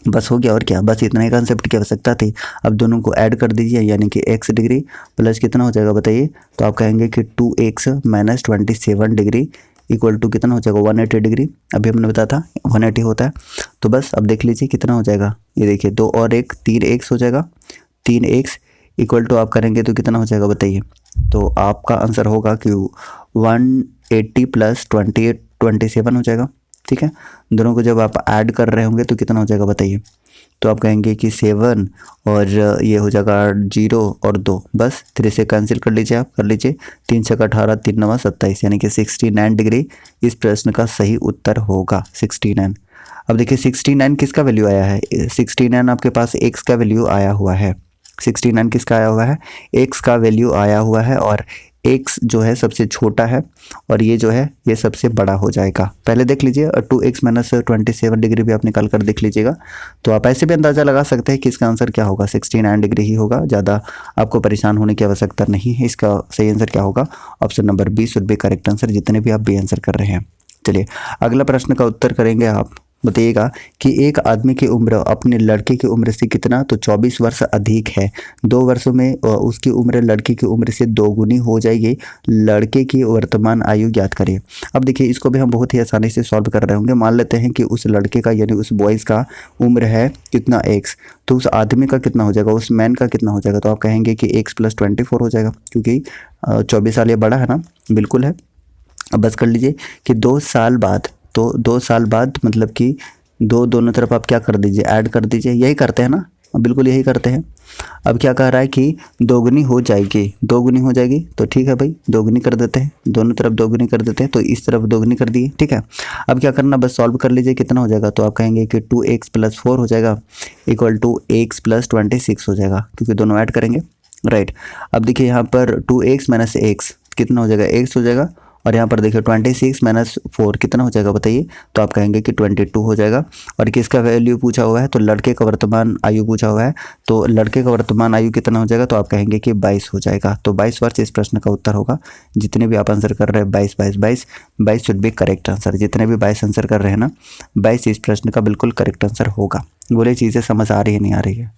बस हो गया और क्या, बस इतना ही कंसेप्ट की आवश्यकता थी। अब दोनों को ऐड कर दीजिए यानी कि x डिग्री प्लस कितना हो जाएगा बताइए, तो आप कहेंगे कि 2x - 27 डिग्री इक्वल टू कितना हो जाएगा 180 डिग्री। अभी हमने बताया था 180 होता है। तो बस अब देख लीजिए कितना हो जाएगा, ये देखिए 2 और 1 3x हो जाएगा, 3x इक्वल टू आप करेंगे तो कितना हो जाएगा बताइए। तो आपका आंसर होगा कि 180 प्लस 27 हो जाएगा। ठीक है, दोनों को जब आप ऐड कर रहे होंगे तो कितना हो जाएगा बताइए, तो आप कहेंगे कि 7 और ये हो जाएगा 0 और 2, बस 3 से कैंसिल कर लीजिए, आप कर लीजिए, 3 छक्का 18 3 9 27 यानी कि 69 डिग्री इस प्रश्न का सही उत्तर होगा 69। अब देखिए 69 किसका वैल्यू आया है, 69 आपके पास x का वैल्यू आया हुआ है, 69 किसका आया हुआ है, x का वैल्यू आया हुआ है, और x जो है सबसे छोटा है और ये जो है ये सबसे बड़ा हो जाएगा। पहले देख लीजिए 2x - 27 डिग्री भी आप निकाल कर देख लीजिएगा। तो आप ऐसे भी अंदाज़ा लगा सकते हैं कि इसका आंसर क्या होगा, 69 डिग्री ही होगा। ज़्यादा आपको परेशान होने की आवश्यकता नहीं है। इसका सही आंसर क्या होगा, option number B should be correct answer, जितने भी आप बी आंसर कर रहे हैं। चलिए अगला प्रश्न का उत्तर करेंगे आप बताइएगा कि एक आदमी की उम्र अपने लड़के की उम्र से कितना, तो 24 वर्ष अधिक है। 2 वर्षों में उसकी उम्र लड़के की उम्र से दोगुनी हो जाएगी। लड़के की वर्तमान आयु ज्ञात करिए। अब देखिए इसको भी हम बहुत ही आसानी से सॉल्व कर रहे होंगे। मान लेते हैं कि उस लड़के का यानी उस बॉयज़ का उम्र है कितना x, तो उस आदमी का कितना हो जाएगा, उस मैन का कितना हो जाएगा, तो आप कहेंगे कि x + 24 हो जाएगा, क्योंकि 24 साल ये बड़ा है ना, बिल्कुल है। अब बस कर लीजिए कि 2 साल बाद, तो 2 साल बाद मतलब कि दो दोनों तरफ आप क्या कर दीजिए, ऐड कर दीजिए, यही करते हैं ना, बिल्कुल यही करते हैं। अब क्या कह रहा है कि दोगुनी हो जाएगी, दोगुनी हो जाएगी, तो ठीक है भाई दोगुनी कर देते हैं, दोनों तरफ दोगुनी कर देते हैं, तो इस तरफ दोगुनी कर दिए, ठीक है। अब क्या करना, बस सॉल्व कर लीजिए, कितना हो जाएगा, तो आप कहेंगे कि 2x + 4 हो जाएगा इक्वल टू x + 26 हो जाएगा, क्योंकि दोनों ऐड करेंगे, राइट। अब देखिए यहाँ पर 2x - x कितना हो जाएगा, x हो जाएगा, और यहाँ पर देखिए 26 - 4 कितना हो जाएगा बताइए, तो आप कहेंगे कि 22 हो जाएगा। और किसका वैल्यू पूछा हुआ है, तो लड़के का वर्तमान आयु पूछा हुआ है, तो लड़के का वर्तमान आयु कितना हो जाएगा, तो आप कहेंगे कि 22 हो जाएगा। तो 22 वर्ष इस प्रश्न का उत्तर होगा। जितने भी आप आंसर कर रहे हैं 22 शुड बी करेक्ट आंसर। जितने भी 22 आंसर कर रहे हैं ना, 22 इस प्रश्न का बिल्कुल करेक्ट आंसर होगा। बोले चीज़ें समझ आ रही है नहीं आ रही है,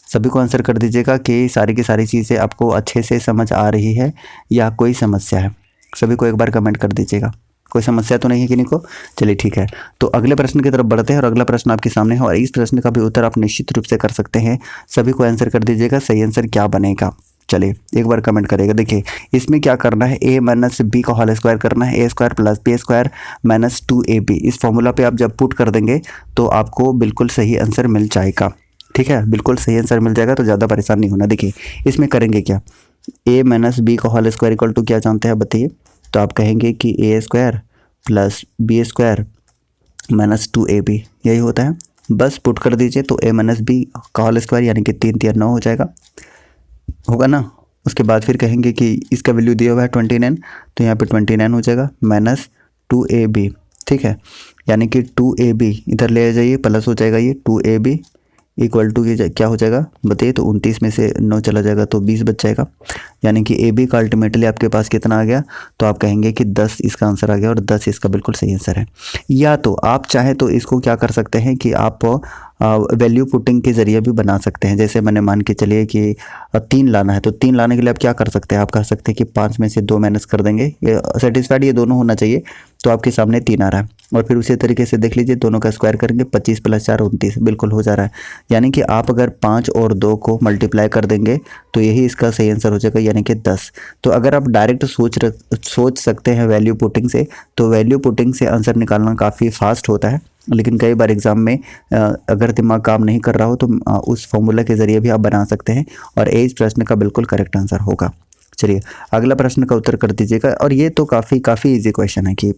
सभी को आंसर कर दीजिएगा कि सारी की सारी चीज़ें आपको अच्छे से समझ आ रही है या कोई समस्या है। सभी को एक बार कमेंट कर दीजिएगा, कोई समस्या तो नहीं है किन्हीं को। चलिए ठीक है, तो अगले प्रश्न की तरफ बढ़ते हैं, और अगला प्रश्न आपके सामने है, और इस प्रश्न का भी उत्तर आप निश्चित रूप से कर सकते हैं। सभी को आंसर कर दीजिएगा, सही आंसर क्या बनेगा, चलिए एक बार कमेंट करेगा। देखिए इसमें क्या करना है, a - b का होल स्क्वायर करना है, a² + b² - 2ab। इस फॉर्मूला पे आप जब पुट कर देंगे तो आपको बिल्कुल सही आंसर मिल जाएगा, ठीक है, बिल्कुल सही आंसर मिल जाएगा, तो ज़्यादा परेशान नहीं होना। देखिए इसमें करेंगे क्या, a - b का होल स्क्वायर इक्वल टू क्या जानते हैं बताइए, तो आप कहेंगे कि a² + b² - 2ab यही होता है। बस पुट कर दीजिए, तो a - b का होल स्क्वायर यानी कि 3 × 3 = 9 हो जाएगा, होगा ना। उसके बाद फिर कहेंगे कि इसका वैल्यू दिया हुआ है 29, तो यहाँ पे 29 हो जाएगा -2ab, ठीक है, यानी कि 2ab इधर ले आ जाइए, प्लस हो जाएगा ये 2ab इक्वल टू ये क्या हो जाएगा बताइए, तो 29 में से 9 चला जाएगा तो 20 बच जाएगा, यानी कि AB का अल्टीमेटली आपके पास कितना आ गया, तो आप कहेंगे कि 10 इसका आंसर आ गया, और 10 इसका बिल्कुल सही आंसर है। या तो आप चाहे तो इसको क्या कर सकते हैं कि आप वैल्यू पुटिंग के ज़रिए भी बना सकते हैं। जैसे मैंने मान के चलिए कि 3 लाना है, तो 3 लाने के लिए आप क्या कर सकते हैं, आप कह सकते हैं कि 5 में से 2 माइनस कर देंगे, ये सेटिस्फाइड ये दोनों होना चाहिए, तो आपके सामने 3 आ रहा है। और फिर उसी तरीके से देख लीजिए, दोनों का स्क्वायर करेंगे, 25 + 4 29 बिल्कुल हो जा रहा है। यानी कि आप अगर 5 और 2 को मल्टीप्लाई कर देंगे तो यही इसका सही आंसर हो जाएगा, यानी कि 10। तो अगर आप डायरेक्ट सोच सकते हैं वैल्यू पुटिंग से, तो वैल्यू पुटिंग से आंसर निकालना काफ़ी फास्ट होता है, लेकिन कई बार एग्जाम में अगर दिमाग काम नहीं कर रहा हो तो उस फॉर्मूला के ज़रिए भी आप बना सकते हैं, और ये इस प्रश्न का बिल्कुल करेक्ट आंसर होगा। चलिए अगला प्रश्न का उत्तर कर दीजिएगा, और ये तो काफ़ी इजी क्वेश्चन है कि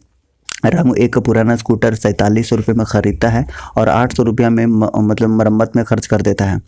रामू एक पुराना स्कूटर 4700 रुपये में ख़रीदता है और 800 रुपया में मतलब मरम्मत में खर्च कर देता है।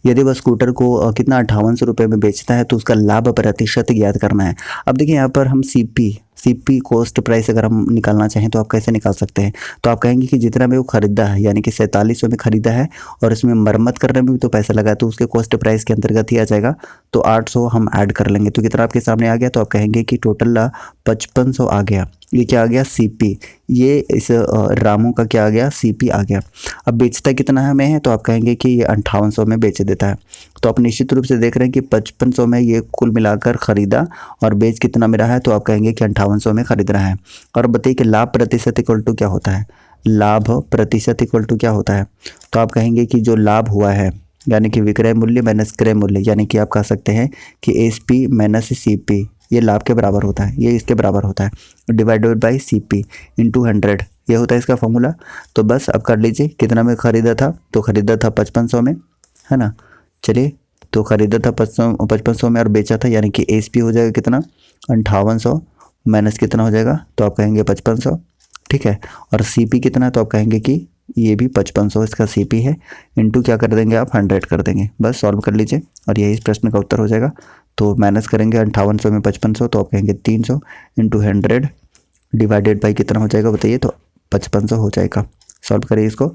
यदि वह स्कूटर को कितना 5800 रुपये में बेचता है तो उसका लाभ प्रतिशत ज्ञात करना है। अब देखिए यहाँ पर हम सीपी कॉस्ट प्राइस अगर हम निकालना चाहें तो आप कैसे निकाल सकते हैं, तो आप कहेंगे कि जितना में वो ख़रीदा है, यानी कि 4700 में ख़रीदा है और इसमें मरम्मत करने में भी तो पैसा लगा है, तो उसके कॉस्ट प्राइस के अंतर्गत ही आ जाएगा, तो 800 हम ऐड कर लेंगे, तो कितना आपके सामने आ गया, तो आप कहेंगे कि टोटल 5500 आ गया। ये क्या आ गया, सीपी, ये इस रामू का क्या आ गया, सीपी आ गया। अब बेचता कितना है में है, तो आप कहेंगे कि ये 5800 में बेच देता है। तो आप निश्चित रूप से देख रहे हैं कि 5500 में ये कुल मिलाकर ख़रीदा और बेच कितना में रहा है, तो आप कहेंगे कि 5800 में ख़रीद रहा है। और बताइए कि लाभ प्रतिशत इक्वल टू क्या होता है, लाभ प्रतिशत इक्वल टू क्या होता है, तो आप कहेंगे कि जो लाभ हुआ है यानी कि विक्रय मूल्य माइनस क्रय मूल्य, यानी कि आप कह सकते हैं कि एसपी माइनस सीपी, ये लाभ के बराबर होता है, ये इसके बराबर होता है, डिवाइडेड बाई सीपी इंटू 100, ये होता है इसका फॉर्मूला। तो बस अब कर लीजिए, कितना में ख़रीदा था, तो ख़रीदा था 5500 में, है ना। चलिए तो ख़रीदा था 5500 में और बेचा था, यानी कि एसपी हो जाएगा कितना 5800 माइनस कितना हो जाएगा, तो आप कहेंगे 5500, ठीक है। और सीपी कितना, तो आप कहेंगे कि ये भी 5500 इसका सीपी है, इंटू क्या कर देंगे आप 100 कर देंगे, बस सॉल्व कर लीजिए और यही इस प्रश्न का उत्तर हो जाएगा। तो माइनस करेंगे 5800 में 5500, तो आप कहेंगे 300 इंटू 100 डिवाइडेड बाई कितना हो जाएगा बताइए, तो 5500 हो जाएगा। सॉल्व करिए इसको,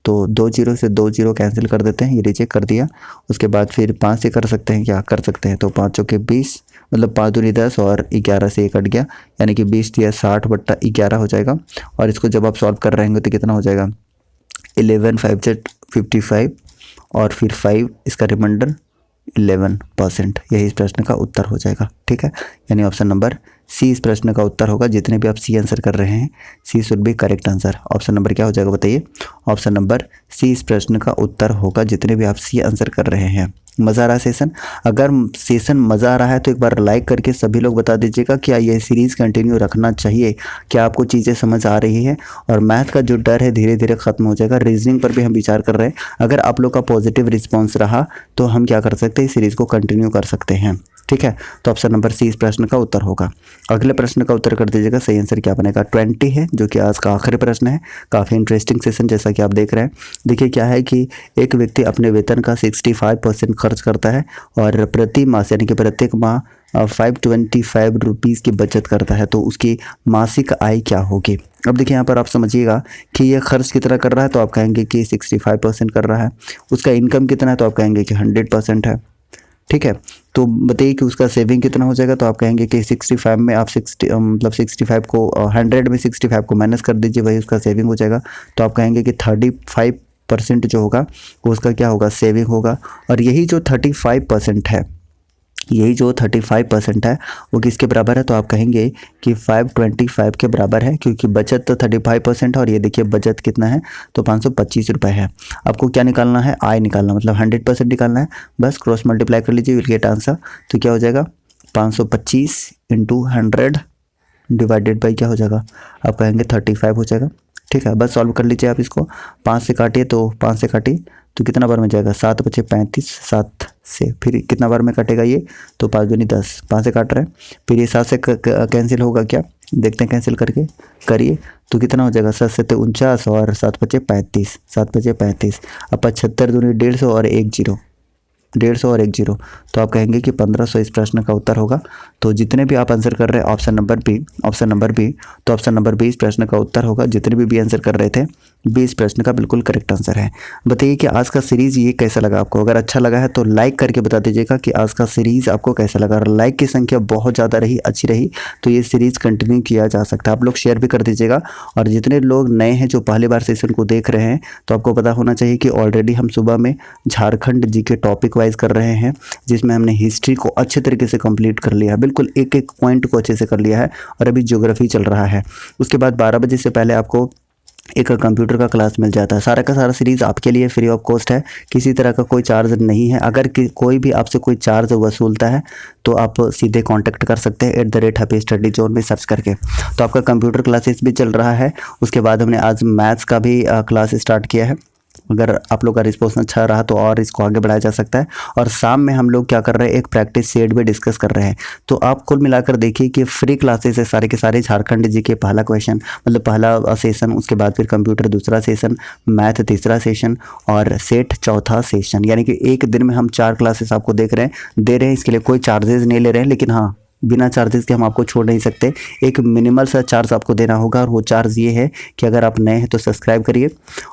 तो 2 0 से 2 0 कैंसिल कर देते हैं, ये लीजिए कर दिया। उसके बाद फिर 5 से कर सकते हैं, क्या कर सकते हैं, तो 5 चौके 20, मतलब 5 दूनी 10 और 11 से 1 कट गया, यानी कि 20 या 60/11 हो जाएगा। और इसको जब आप सॉल्व कर रहे होंगे तो कितना हो जाएगा, 11 5 से 55 और फिर 5 इसका रिमाइंडर 11%, यही इस प्रश्न का उत्तर हो जाएगा। ठीक है, यानी ऑप्शन नंबर सी इस प्रश्न का उत्तर होगा। जितने भी आप सी आंसर कर रहे हैं, C should be correct answer. Option number क्या हो जाएगा बताइए? ऑप्शन नंबर सी इस प्रश्न का उत्तर होगा, जितने भी आप सी आंसर कर रहे हैं। मज़ा आ रहा है सेशन? अगर सेशन मज़ा आ रहा है तो एक बार लाइक करके सभी लोग बता दीजिएगा क्या ये सीरीज़ कंटिन्यू रखना चाहिए, क्या आपको चीज़ें समझ आ रही है। और मैथ का जो डर है धीरे धीरे ख़त्म हो जाएगा। रीजनिंग पर भी हम विचार कर रहे हैं, अगर आप लोग का पॉजिटिव रिस्पॉन्स रहा तो हम क्या कर सकते हैं, सीरीज़ को कंटिन्यू कर सकते हैं। ठीक है, तो ऑप्शन नंबर सी इस प्रश्न का उत्तर होगा। अगले प्रश्न का उत्तर कर दीजिएगा, सही आंसर क्या बनेगा? 20 है, जो कि आज का आखिरी प्रश्न है। काफ़ी इंटरेस्टिंग सेशन जैसा कि आप देख रहे हैं। देखिए क्या है कि एक व्यक्ति अपने वेतन का 65% खर्च करता है और प्रति मास यानी कि प्रत्येक माह 525 रुपीज़ की बचत करता है, तो उसकी मासिक आय क्या होगी? अब देखिए यहाँ पर आप समझिएगा कि ये खर्च कितना कर रहा है, तो आप कहेंगे कि 65% कर रहा है। उसका इनकम कितना है, तो आप कहेंगे कि 100% है। ठीक है, तो बताइए कि उसका सेविंग कितना हो जाएगा, तो आप कहेंगे कि 65 में आप 65 को 100 में 65 को माइनस कर दीजिए, वही उसका सेविंग हो जाएगा। तो आप कहेंगे कि 35% जो होगा वो उसका क्या होगा, सेविंग होगा। और यही जो 35% है, यही जो 35% है वो किसके बराबर है, तो आप कहेंगे कि 525 के बराबर है, क्योंकि बचत तो 35% है और ये देखिए बचत कितना है, तो 525 रुपये है। आपको क्या निकालना है, आय निकालना, मतलब 100% निकालना है। बस क्रॉस मल्टीप्लाई कर लीजिए, विल गेट आंसर। तो क्या हो जाएगा, 525 इंटू 100 डिवाइडेड बाई क्या हो जाएगा, आप कहेंगे 35 हो जाएगा। ठीक है, बस सॉल्व कर लीजिए आप इसको। 5 से काटिए, तो 5 से काटिए तो कितना बार में जाएगा, 7 बचे 35, 7 से फिर कितना बार में कटेगा ये, तो 5 दूनी 10, 5 से काट रहे हैं। फिर ये 7 से कैंसिल होगा क्या, देखते हैं कैंसिल करके करिए, तो कितना हो जाएगा, 7 से 49 और 7 बचे 35, 7 बचे 35। अब 75 दूनी 150 और 1 0, 150 और 1 0, तो आप कहेंगे कि 1500 इस प्रश्न का उत्तर होगा। तो जितने भी आप आंसर कर रहे हैं option number B, option number B, तो ऑप्शन नंबर बी इस प्रश्न का उत्तर होगा। जितने भी आंसर कर रहे थे, बी इस प्रश्न का बिल्कुल करेक्ट आंसर है। बताइए कि आज का सीरीज़ ये कैसा लगा आपको? अगर अच्छा लगा है तो लाइक करके बता दीजिएगा कि आज का सीरीज़ आपको कैसा लगा। और लाइक की संख्या बहुत ज़्यादा रही, अच्छी रही, तो ये सीरीज़ कंटिन्यू किया जा सकता है। आप लोग शेयर भी कर दीजिएगा। और जितने लोग नए हैं जो पहली बार सेशन को देख रहे हैं, तो आपको पता होना चाहिए कि ऑलरेडी हम सुबह में झारखंड जी के टॉपिक वाइज कर रहे हैं, जिसमें हमने हिस्ट्री को अच्छे तरीके से कंप्लीट कर लिया है, बिल्कुल एक एक पॉइंट को अच्छे से कर लिया है। और अभी ज्योग्राफी चल रहा है। उसके बाद 12 बजे से पहले आपको एक कंप्यूटर का क्लास मिल जाता है। सारा का सारा सीरीज़ आपके लिए फ्री ऑफ कॉस्ट है, किसी तरह का कोई चार्ज नहीं है। अगर कोई भी आपसे कोई चार्ज वसूलता है तो आप सीधे कांटेक्ट कर सकते हैं @happy study zone में सर्च करके। तो आपका कंप्यूटर क्लासेस भी चल रहा है। उसके बाद हमने आज मैथ्स का भी क्लास स्टार्ट किया है। अगर आप लोग का रिस्पॉन्स अच्छा रहा तो और इसको आगे बढ़ाया जा सकता है। और शाम में हम लोग क्या कर रहे हैं, एक प्रैक्टिस सेट भी डिस्कस कर रहे हैं। तो आप कुल मिलाकर देखिए कि फ्री क्लासेस है सारे के सारे। झारखंड जी के पहला क्वेश्चन मतलब पहला सेशन, उसके बाद फिर कंप्यूटर दूसरा सेशन, मैथ तीसरा सेशन और सेट चौथा सेशन। यानी कि एक दिन में हम 4 क्लासेस आपको दे रहे हैं। इसके लिए कोई चार्जेस नहीं ले रहे हैं, लेकिन हाँ बिना चार्जेस के हम आपको छोड़ नहीं सकते। एक मिनिमल सा चार्ज आपको देना होगा, और वो चार्ज ये है कि अगर आप नए हैं तो सब्सक्राइब करिए,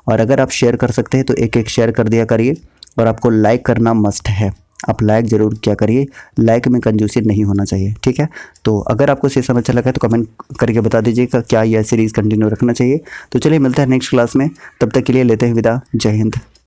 और अगर आप शेयर कर सकते हैं तो एक एक शेयर कर दिया करिए। और आपको लाइक करना मस्ट है, आप लाइक ज़रूर किया करिए। लाइक में कंजूसी नहीं होना चाहिए, ठीक है। तो अगर आपको सेशन अच्छा लगा है तो कमेंट करके बता दीजिएगा क्या यह सीरीज़ कंटिन्यू रखना चाहिए। तो चलिए मिलते हैं नेक्स्ट क्लास में, तब तक के लिए लेते हैं विदा। जय हिंद।